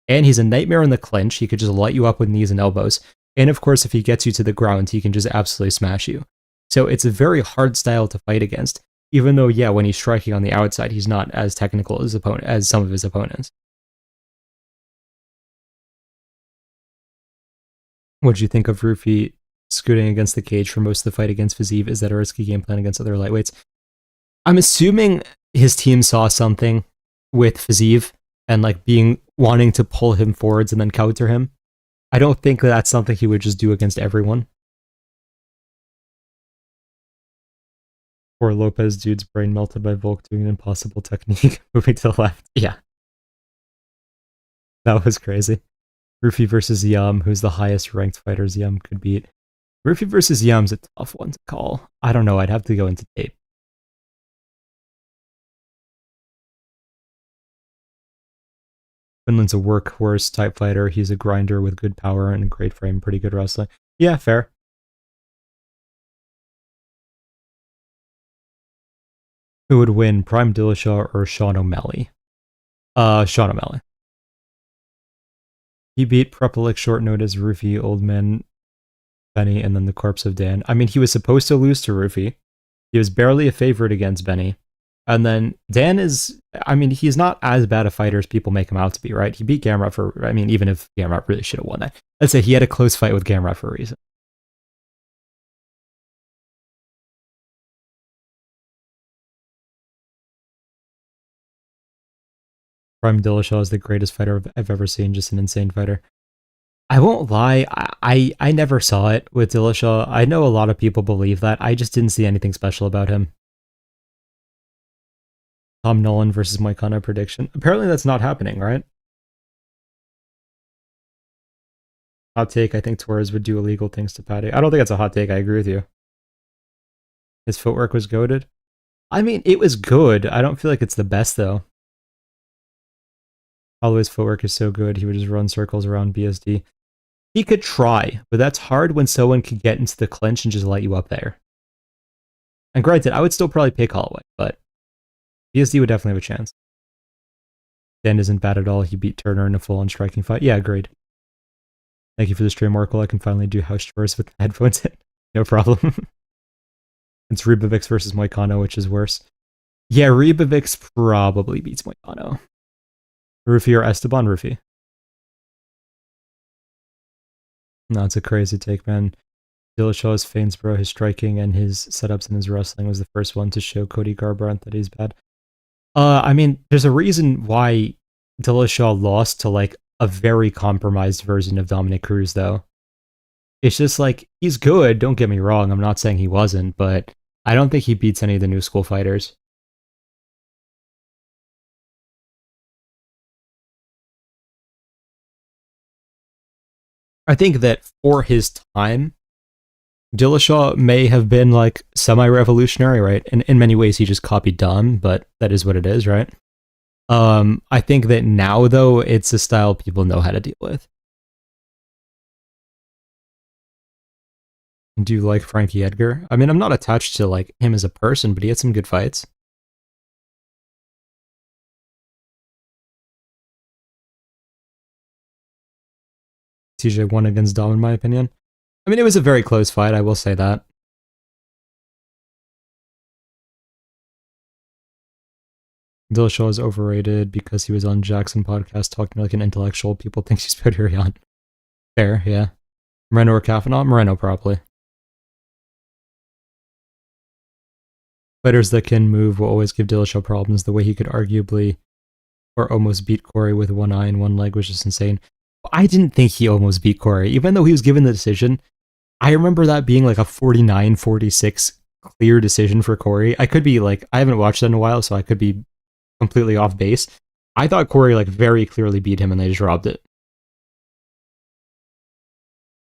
And he's a nightmare in the clinch. He could just light you up with knees and elbows. And of course, if he gets you to the ground, he can just absolutely smash you. So it's a very hard style to fight against. Even though, yeah, when he's striking on the outside, he's not as technical as some of his opponents. What do you think of Rufy scooting against the cage for most of the fight against Fiziev? Is that a risky game plan against other lightweights? I'm assuming his team saw something with Fiziev and like wanting to pull him forwards and then counter him. I don't think that's something he would just do against everyone. Poor Lopez dude's brain melted by Volk doing an impossible technique, moving to the left. Yeah. That was crazy. Rufy versus Yam, who's the highest ranked fighters Yam could beat. Rufy versus Yam's a tough one to call. I don't know, I'd have to go into tape. Quinlan's a workhorse type fighter. He's a grinder with good power and a great frame, pretty good wrestling. Yeah, fair. Who would win, Prime Dillashaw or Sean O'Malley? Sean O'Malley. He beat Prepelik short notice, Rufy, Old Man, Benny, and then the corpse of Dan. I mean, he was supposed to lose to Rufy. He was barely a favorite against Benny. And then Dan is, I mean, he's not as bad a fighter as people make him out to be, right? He beat Gamrot for, I mean, even if Gamrot really should have won that. Let's say he had a close fight with Gamrot for a reason. Prime Dillashaw is the greatest fighter I've ever seen, just an insane fighter. I won't lie, I never saw it with Dillashaw. I know a lot of people believe that. I just didn't see anything special about him. Tom Nolan versus Mike Conor prediction. Apparently that's not happening, right? Hot take, I think Torres would do illegal things to Paddy. I don't think that's a hot take, I agree with you. His footwork was goated. I mean, it was good. I don't feel like it's the best, though. Holloway's footwork is so good, he would just run circles around BSD. He could try, but that's hard when someone can get into the clinch and just light you up there. And granted, I would still probably pick Holloway, but BSD would definitely have a chance. Dan isn't bad at all. He beat Turner in a full-on striking fight. Yeah, agreed. Thank you for the stream, Oracle. I can finally do house chores with the headphones in. No problem. It's Rybovics versus Moicano, which is worse. Yeah, Rybovics probably beats Moicano. Rufy or Esteban? Rufy. No, it's a crazy take, man. Dillashaw's feints, bro. His striking and his setups and his wrestling was the first one to show Cody Garbrandt that he's bad. I mean, there's a reason why Dillashaw lost to like a very compromised version of Dominic Cruz, though. It's just like, he's good, don't get me wrong, I'm not saying he wasn't, but I don't think he beats any of the new school fighters. I think that for his time, Dillashaw may have been like semi-revolutionary, right? And in many ways, he just copied Dom, but that is what it is, right? I think that now, though, it's a style people know how to deal with. Do you like Frankie Edgar? I mean, I'm not attached to like him as a person, but he had some good fights. TJ won against Dom, in my opinion. I mean, it was a very close fight, I will say that. Dillashaw is overrated because he was on Jackson podcast talking like an intellectual. People think he's superior on. Fair, yeah. Moreno or Kavanaugh? Moreno, probably. Fighters that can move will always give Dillashaw problems. The way he could arguably or almost beat Corey with one eye and one leg was just insane. I didn't think he almost beat Corey. Even though he was given the decision, I remember that being like a 49-46 clear decision for Corey. I could be like, I haven't watched that in a while, so I could be completely off base. I thought Corey like very clearly beat him and they just robbed it.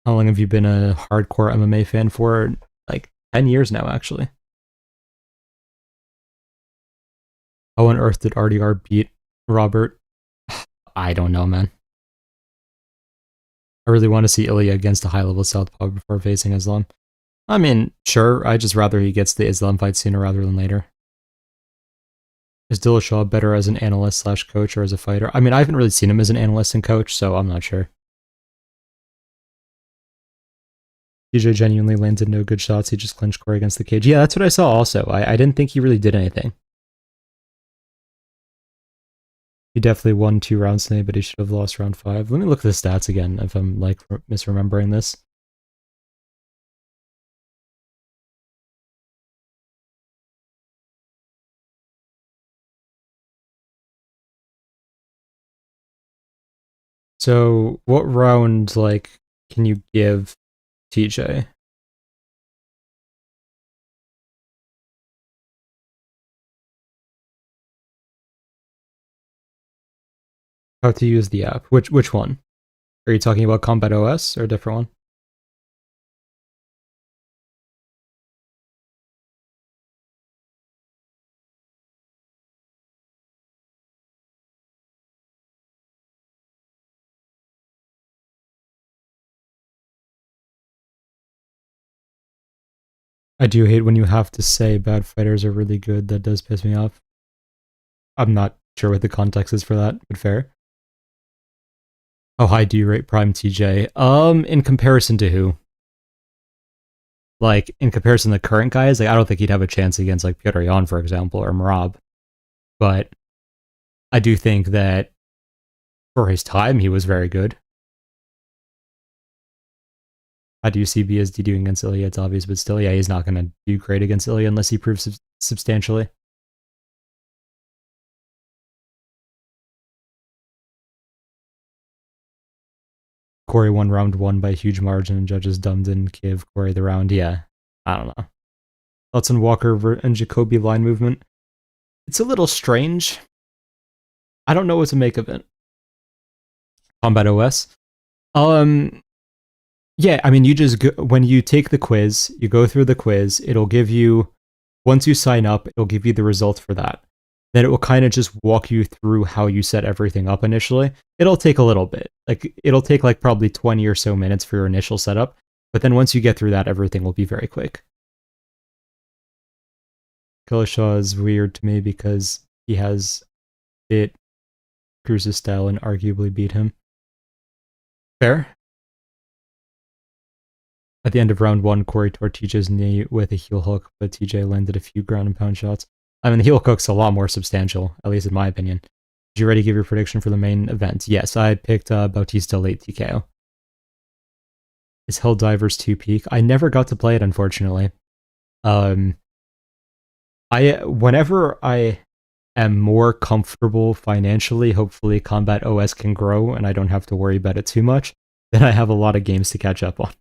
How long have you been a hardcore MMA fan for? Like 10 years now, actually. How on earth did RDR beat Robert? I don't know, man. I really want to see Ilya against a high-level southpaw before facing Islam. I mean, sure, I'd just rather he gets the Islam fight sooner rather than later. Is Dillashaw better as an analyst slash coach or as a fighter? I mean, I haven't really seen him as an analyst and coach, so I'm not sure. DJ genuinely landed no good shots. He just clinched Corey against the cage. Yeah, that's what I saw also. I didn't think he really did anything. He definitely won 2 rounds today, but he should have lost round 5. Let me look at the stats again if I'm like misremembering this. So, what round like can you give TJ? How to use the app? Which one? Are you talking about Combat OS or a different one? I do hate when you have to say bad fighters are really good. That does piss me off. I'm not sure what the context is for that, but fair. How high do you rate Prime TJ? In comparison to who? Like, in comparison to current guys, like I don't think he'd have a chance against like Petr Yan, for example, or Marab. But I do think that for his time, he was very good. How do you see BSD doing against Ilya? It's obvious, but still, yeah, he's not going to do great against Ilya unless he proves substantially. Corey won round 1 by a huge margin, and judges didn't give Corey the round. Yeah, I don't know. Thoughts on Walker and Jacoby line movement? It's a little strange. I don't know what to make of it. Combat OS? Yeah, I mean, you just go, when you take the quiz, you go through the quiz, it'll give you, once you sign up, it'll give you the results for that. Then it will kind of just walk you through how you set everything up initially. It'll take a little bit. Like, it'll take like probably 20 or so minutes for your initial setup. But then once you get through that, everything will be very quick. Dillashaw is weird to me because he has it Cruz's style and arguably beat him. Fair. At the end of round 1, Corey tore TJ's knee with a heel hook, but TJ landed a few ground and pound shots. I mean, the heel hook's a lot more substantial, at least in my opinion. Did you already give your prediction for the main event? Yes, I picked Bautista late TKO. Is Helldivers 2 peak? I never got to play it, unfortunately. Whenever I am more comfortable financially, hopefully Combat OS can grow and I don't have to worry about it too much, then I have a lot of games to catch up on.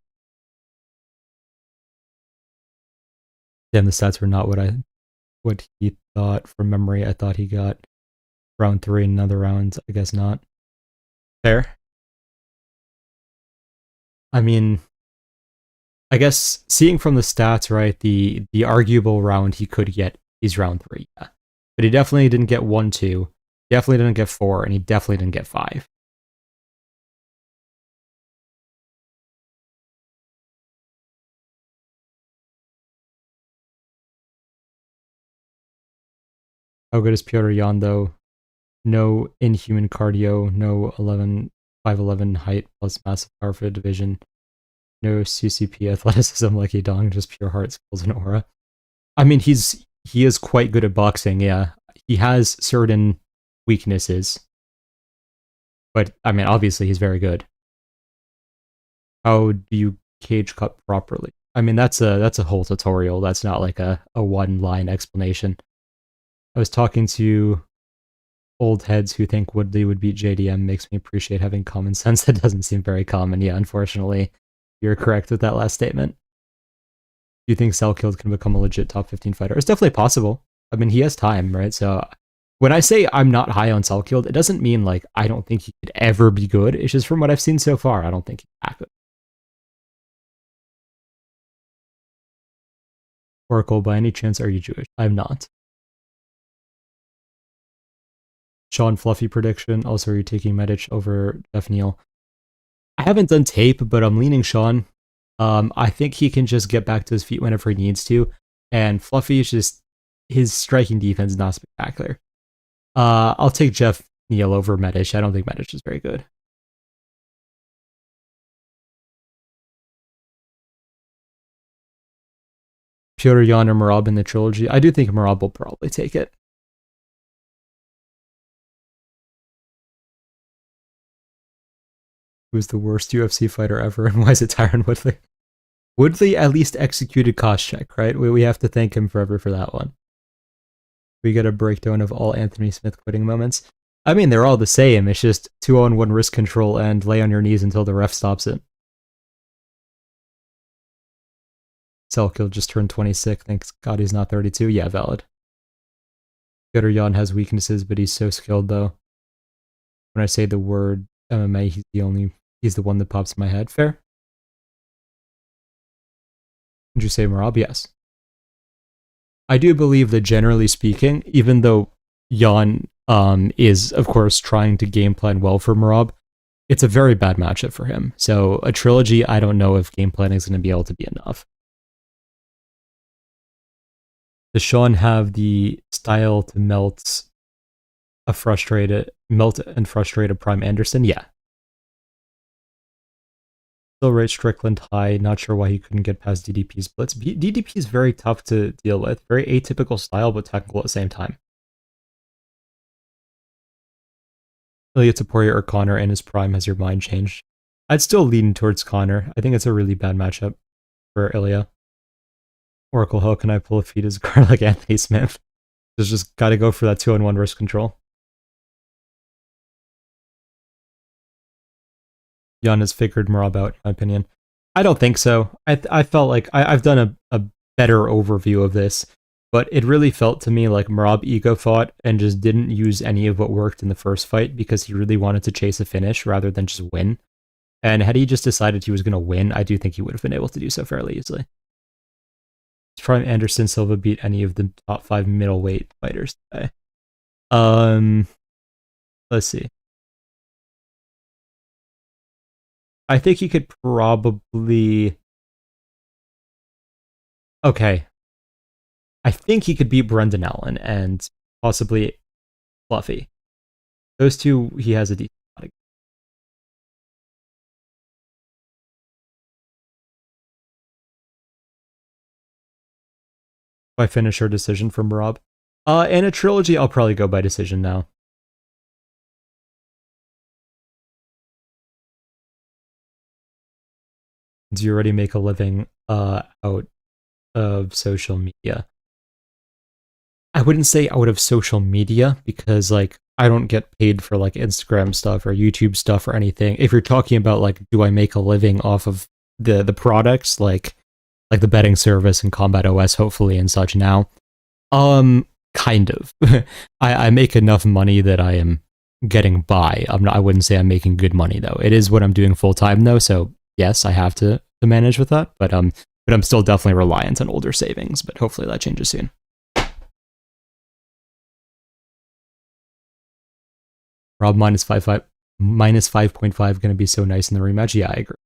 Damn, the stats were not what he thought from memory. I thought he got round 3 in another round. I guess not. Fair. I mean, I guess seeing from the stats, right, the arguable round he could get is round 3, yeah. But he definitely didn't get 1, 2, definitely didn't get 4, and he definitely didn't get 5. How good is Petr Yan, though? No inhuman cardio, no 5'11 height plus massive power for the division, no CCP athleticism like Dong, just pure heart, skills, and aura. I mean, he is quite good at boxing, yeah. He has certain weaknesses, but I mean, obviously he's very good. How do you cage cut properly? I mean, that's a whole tutorial. That's not like a one-line explanation. I was talking to old heads who think Woodley would beat JDM. Makes me appreciate having common sense. That doesn't seem very common. Yeah, unfortunately, you're correct with that last statement. Do you think Selkild can become a legit top 15 fighter? It's definitely possible. I mean, he has time, right? So when I say I'm not high on Selkild, it doesn't mean like I don't think he could ever be good. It's just from what I've seen so far, I don't think he's that good. Oracle, by any chance, are you Jewish? I'm not. Sean Fluffy prediction. Also, are you taking Medic over Jeff Neal? I haven't done tape, but I'm leaning Sean. I think he can just get back to his feet whenever he needs to. And Fluffy is just, his striking defense is not spectacular. I'll take Jeff Neal over Medic. I don't think Medic is very good. Petr Yan or Merab in the trilogy. I do think Merab will probably take it. Who's the worst UFC fighter ever, and why is it Tyron Woodley? Woodley at least executed Koscheck, right? We have to thank him forever for that one. We get a breakdown of all Anthony Smith quitting moments. I mean, they're all the same. It's just 2-on-1 wrist control and lay on your knees until the ref stops it. Selkill just turned 26. Thanks God he's not 32. Yeah, valid. Petr Yan has weaknesses, but he's so skilled, though. When I say the word MMA, he's the one that pops in my head. Fair? Did you say Merab? Yes. I do believe that generally speaking, even though Yan is, of course, trying to game plan well for Merab, it's a very bad matchup for him. So a trilogy, I don't know if game planning is going to be able to be enough. Does Sean have the style to melt and frustrate a Prime Anderson? Yeah. Still rate Strickland high. Not sure why he couldn't get past DDP splits. DDP is very tough to deal with. Very atypical style, but technical at the same time. Ilya Taporia or Connor in his prime, has your mind changed? I'd still lean towards Connor. I think it's a really bad matchup for Ilya. Oracle, how can I pull a feed as a guard like Anthony Smith? Just gotta go for that 2-on-1 wrist control. Yan has figured Merab out, in my opinion. I don't think so. I felt like I've done a better overview of this, but it really felt to me like Merab ego fought and just didn't use any of what worked in the first fight because he really wanted to chase a finish rather than just win. And had he just decided he was going to win, I do think he would have been able to do so fairly easily. Prime Anderson Silva beat any of the top 5 middleweight fighters today. Let's see. I think he could probably... Okay. I think he could beat Brendan Allen and possibly Fluffy. Those two, he has a decent shot against. By finish or decision from Rob. In a trilogy, I'll probably go by decision now. Do you already make a living out of social media? I wouldn't say out of social media because like I don't get paid for like Instagram stuff or YouTube stuff or anything. If you're talking about like do I make a living off of the products like the betting service and Combat OS hopefully and such now, kind of. I make enough money that I am getting by. I wouldn't say I'm making good money though. It is what I'm doing full time though, so yes, I have to manage with that, but I'm still definitely reliant on older savings, but hopefully that changes soon. Rob minus 5.5 going to be so nice in the rematch. Yeah, I agree.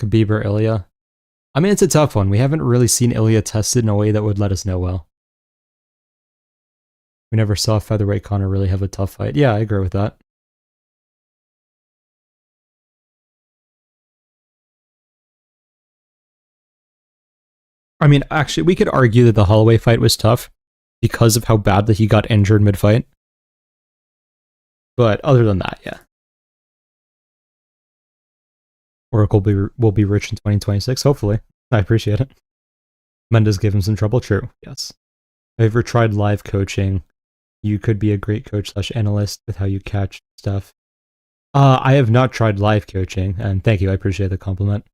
Khabib or Ilya? I mean, it's a tough one. We haven't really seen Ilya tested in a way that would let us know well. We never saw featherweight Conor really have a tough fight. Yeah, I agree with that. I mean, actually, we could argue that the Holloway fight was tough because of how badly he got injured mid-fight. But other than that, yeah. Oracle will be rich in 2026, hopefully. I appreciate it. Mendes gave him some trouble, true, yes. Have you ever tried live coaching? You could be a great coach / analyst with how you catch stuff. I have not tried live coaching, and thank you, I appreciate the compliment.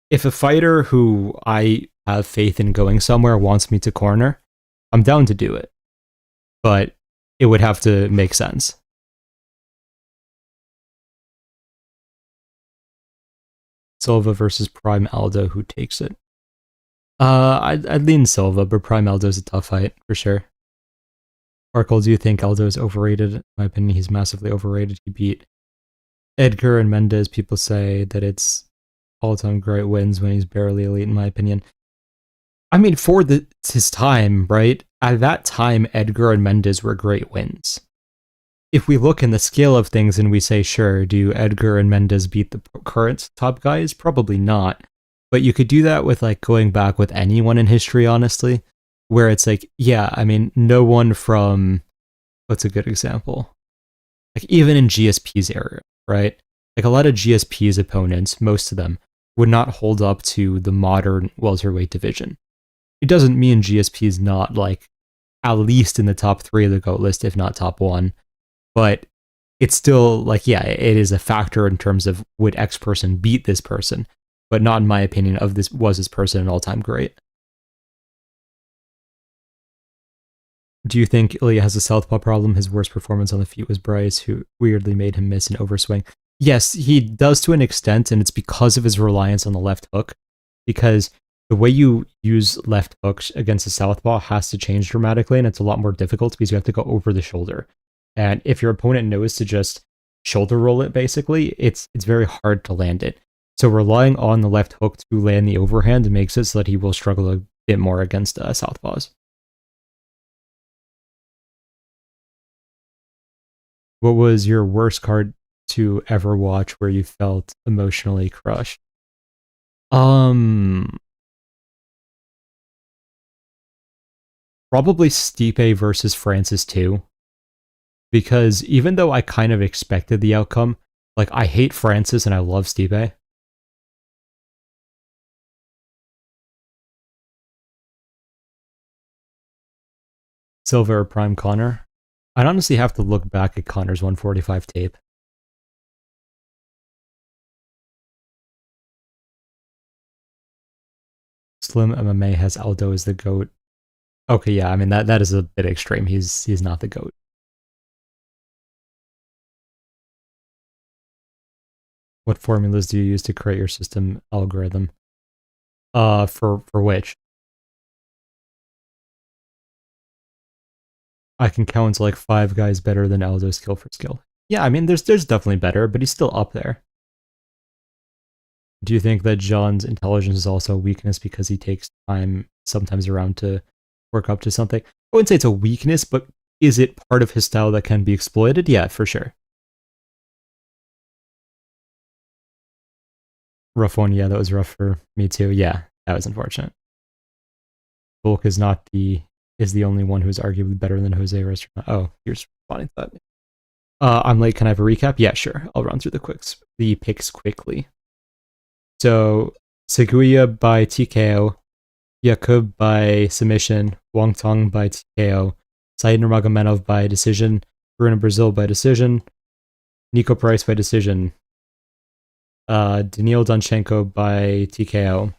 If a fighter who I have faith in going somewhere wants me to corner, I'm down to do it. But it would have to make sense. Silva versus Prime Aldo, who takes it? I'd lean Silva, but Prime Aldo's a tough fight, for sure. Arkle, do you think Aldo is overrated? In my opinion, he's massively overrated. He beat Edgar and Mendes. People say that it's all-time great wins when he's barely elite, in my opinion. I mean, for his time, right? At that time, Edgar and Mendes were great wins. If we look in the scale of things and we say, sure, do Edgar and Mendes beat the current top guys? Probably not. But you could do that with like going back with anyone in history, honestly, where it's like, yeah, I mean, no one from, what's a good example? Like even in GSP's era, right? Like a lot of GSP's opponents, most of them, would not hold up to the modern welterweight division. It doesn't mean GSP is not like at least in the top 3 of the GOAT list, if not top 1. But it's still like, yeah, it is a factor in terms of would X person beat this person, but not in my opinion of was this person an all-time great. Do you think Ilya has a southpaw problem? His worst performance on the feet was Bryce, who weirdly made him miss an overswing. Yes, he does to an extent, and it's because of his reliance on the left hook. Because the way you use left hooks against a southpaw has to change dramatically, and it's a lot more difficult because you have to go over the shoulder. And if your opponent knows to just shoulder roll it, basically, it's very hard to land it. So relying on the left hook to land the overhand makes it so that he will struggle a bit more against southpaws. What was your worst card to ever watch where you felt emotionally crushed? Probably Stipe versus Francis 2. Because even though I kind of expected the outcome, like I hate Francis and I love Stipe. Silva or Prime Connor? I'd honestly have to look back at Connor's 145 tape. Slim MMA has Aldo as the GOAT. Okay, yeah, I mean that is a bit extreme. He's not the GOAT. What formulas do you use to create your system algorithm? For which? I can count like 5 guys better than Aldo skill for skill. Yeah, I mean there's definitely better, but he's still up there. Do you think that John's intelligence is also a weakness because he takes time sometimes around to work up to something? I wouldn't say it's a weakness, but is it part of his style that can be exploited? Yeah, for sure. Rough one, yeah, that was rough for me too. Yeah, that was unfortunate. Bulk is the only one who's arguably better than Jose Restaurant. Oh, here's responding to that. I'm late. Can I have a recap? Yeah, sure. I'll run through the picks quickly. So Seguya by TKO, Jacoby by submission, Wang Tong by TKO, Said Nurmagomedov by decision, Bruna Brasil by decision, Nico Price by decision, Daniil Donchenko by TKO,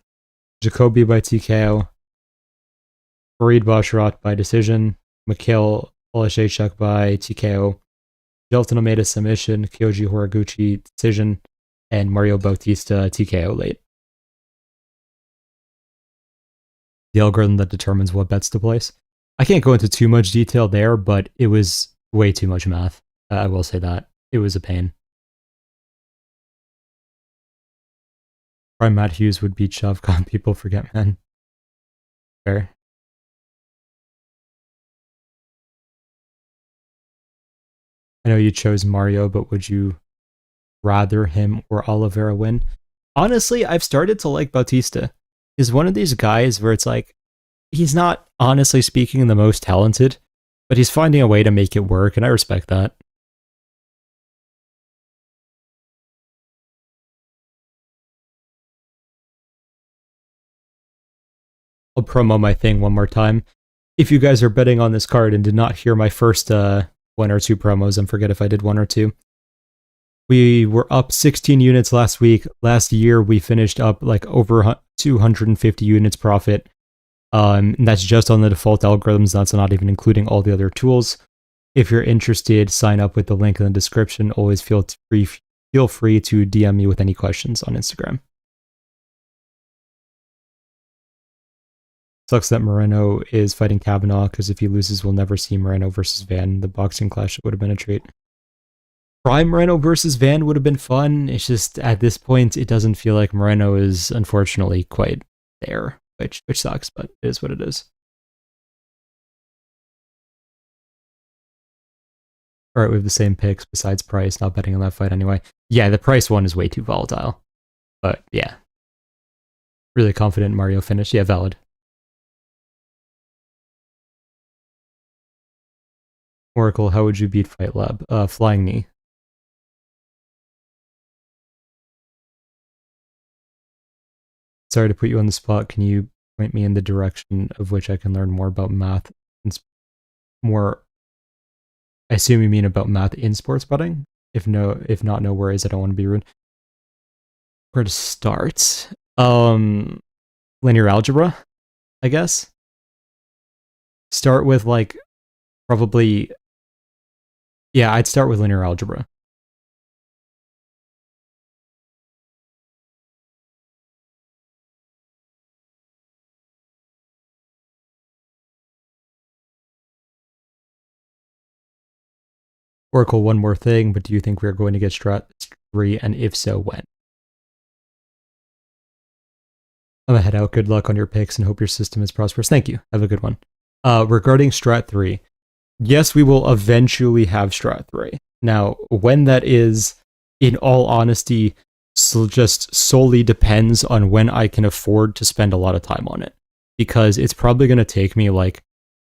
Jacoby by TKO, Farid Basharat by decision, Michal Oleksiejczuk by TKO, Jailton Almeida submission, Kyoji Horiguchi decision, and Mario Bautista TKO late. The algorithm that determines what bets to place. I can't go into too much detail there, but it was way too much math. I will say that. It was a pain. Probably Matt Hughes would beat Shavkat. People forget, man. Fair. I know you chose Mario, but would you rather him or Oliveira win? Honestly, I've started to like Bautista. He's one of these guys where it's like, he's not, honestly speaking, the most talented, but he's finding a way to make it work, and I respect that. I'll promo my thing one more time. If you guys are betting on this card and did not hear my first one or two promos, and forget if I did one or two, we were up 16 units last week. Last year, we finished up like over 250 units profit. And that's just on the default algorithms. That's not even including all the other tools. If you're interested, sign up with the link in the description. Always feel free to DM me with any questions on Instagram. Sucks that Morono is fighting Kavanaugh, because if he loses, we'll never see Morono versus Van. The boxing clash would have been a treat. Prime Morono versus Van would have been fun. It's just, at this point, it doesn't feel like Morono is, unfortunately, quite there, which sucks, but it is what it is. Alright, we have the same picks besides Price, not betting on that fight anyway. Yeah, the Price one is way too volatile. But, yeah. Really confident Mario finish. Yeah, valid. Oracle, how would you beat Fight Lab? Flying knee. Sorry to put you on the spot. Can you point me in the direction of which I can learn more about math? More, I assume you mean about math in sports betting? If not, no worries. I don't want to be rude. Where to start? Linear algebra, I guess. Start with like, probably, yeah, I'd start with linear algebra. Oracle, one more thing, but do you think we're going to get Strat 3, and if so, when? I'm gonna head out. Good luck on your picks and hope your system is prosperous. Thank you. Have a good one. Regarding Strat 3, yes, we will eventually have Strat 3. Now, when that is, in all honesty, just solely depends on when I can afford to spend a lot of time on it. Because it's probably going to take me like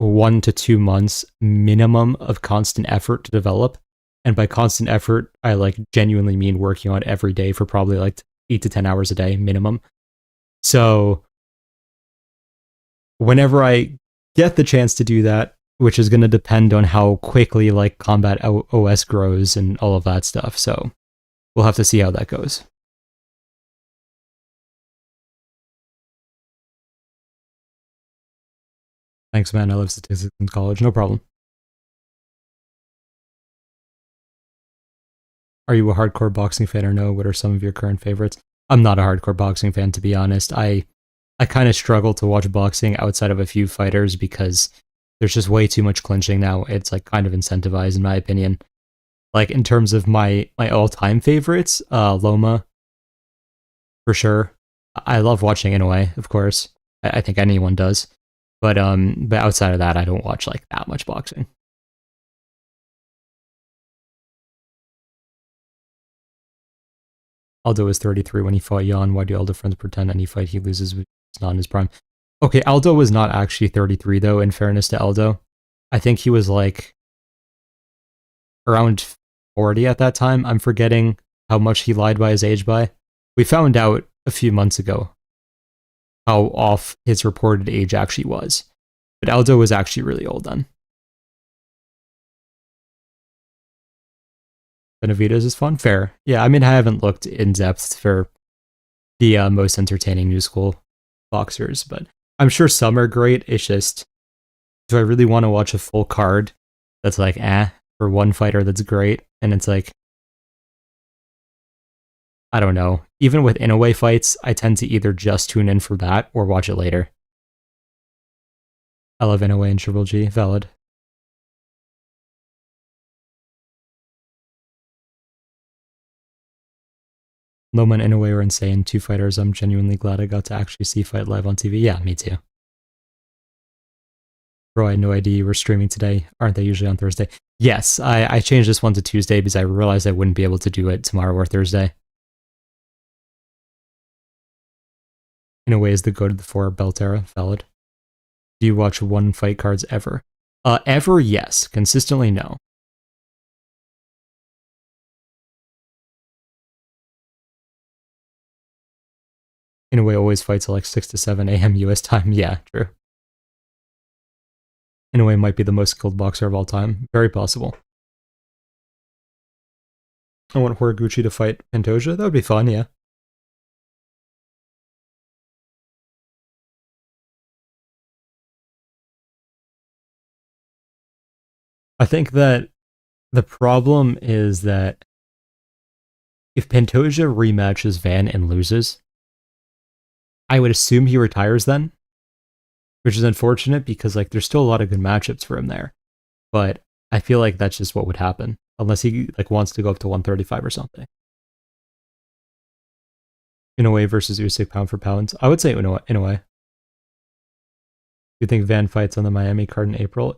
1 to 2 months minimum of constant effort to develop. And by constant effort, I like genuinely mean working on it every day for probably like 8 to 10 hours a day minimum. So whenever I get the chance to do that, which is going to depend on how quickly like Combat OS grows and all of that stuff. So we'll have to see how that goes. Thanks, man. I love statistics in college. No problem. Are you a hardcore boxing fan or no? What are some of your current favorites? I'm not a hardcore boxing fan, to be honest. I kind of struggle to watch boxing outside of a few fighters because there's just way too much clinching now. It's like kind of incentivized, in my opinion. Like in terms of my all-time favorites, Loma, for sure. I love watching Inoue, of course. I think anyone does. But outside of that, I don't watch like that much boxing. Aldo was 33 when he fought Jan. Why do Aldo friends pretend any fight he loses is not in his prime? Okay, Aldo was not actually 33 though, in fairness to Aldo. I think he was like around 40 at that time. I'm forgetting how much he lied by his age by. We found out a few months ago how off his reported age actually was. But Aldo was actually really old then. Benavidez is fun? Fair. Yeah, I mean, I haven't looked in depth for the most entertaining new school boxers, but I'm sure some are great. It's just, do I really want to watch a full card that's like, for one fighter that's great? And it's like, I don't know. Even with in-away fights, I tend to either just tune in for that or watch it later. I love in-away and Triple G. Valid. Loma and in-away were insane. Two fighters I'm genuinely glad I got to actually see fight live on TV. Yeah, me too. Bro, I had no idea you were streaming today. Aren't they usually on Thursday? Yes, I changed this one to Tuesday because I realized I wouldn't be able to do it tomorrow or Thursday. In a way, is the go to the 4 belt era. Valid. Do you watch one fight cards ever? Ever, yes. Consistently, no. In a way, always fights at like 6 to 7 a.m. US time. Yeah, true. In a way, might be the most skilled boxer of all time. Very possible. I want Horiguchi to fight Pantoja. That would be fun, yeah. I think that the problem is that if Pantoja rematches Van and loses, I would assume he retires then, which is unfortunate because like there's still a lot of good matchups for him there. But I feel like that's just what would happen unless he like wants to go up to 135 or something. Inoue versus Usyk pound for pound. I would say Inoue. Do you think Van fights on the Miami card in April?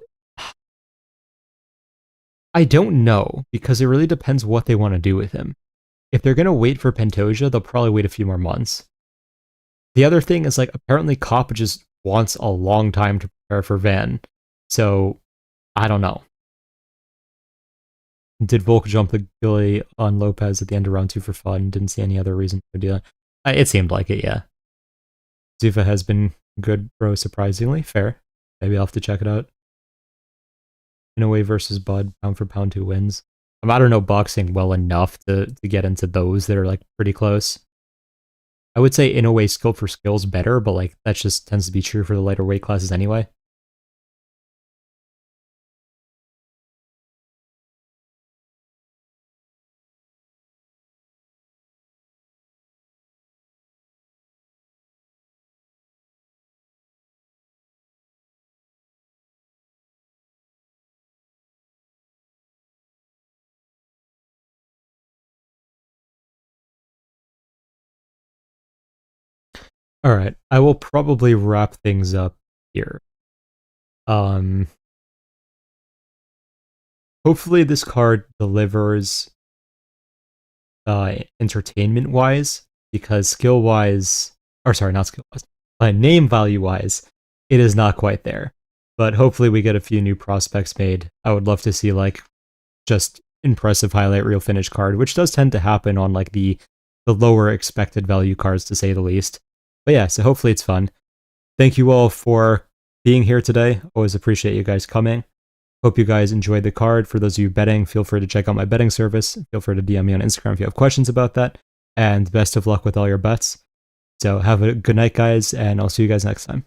I don't know, because it really depends what they want to do with him. If they're going to wait for Pantoja, they'll probably wait a few more months. The other thing is, like, apparently Kopp just wants a long time to prepare for Van. So, I don't know. Did Volk jump the Gilly on Lopez at the end of round 2 for fun? Didn't see any other reason to do that. It seemed like it, yeah. Zufa has been good, bro, surprisingly. Fair. Maybe I'll have to check it out. Inoue versus Bud, pound for pound, 2 wins. I don't know boxing well enough to get into those that are like pretty close. I would say Inoue skill for skills better, but like that just tends to be true for the lighter weight classes anyway. All right, I will probably wrap things up here. Hopefully this card delivers entertainment-wise, because skill-wise, or sorry, not skill-wise, name value-wise, it is not quite there. But hopefully we get a few new prospects made. I would love to see like just impressive highlight reel finish card, which does tend to happen on like the lower expected value cards, to say the least. But yeah, so hopefully it's fun. Thank you all for being here today. Always appreciate you guys coming. Hope you guys enjoyed the card. For those of you betting, feel free to check out my betting service. Feel free to DM me on Instagram if you have questions about that. And best of luck with all your bets. So have a good night, guys, and I'll see you guys next time.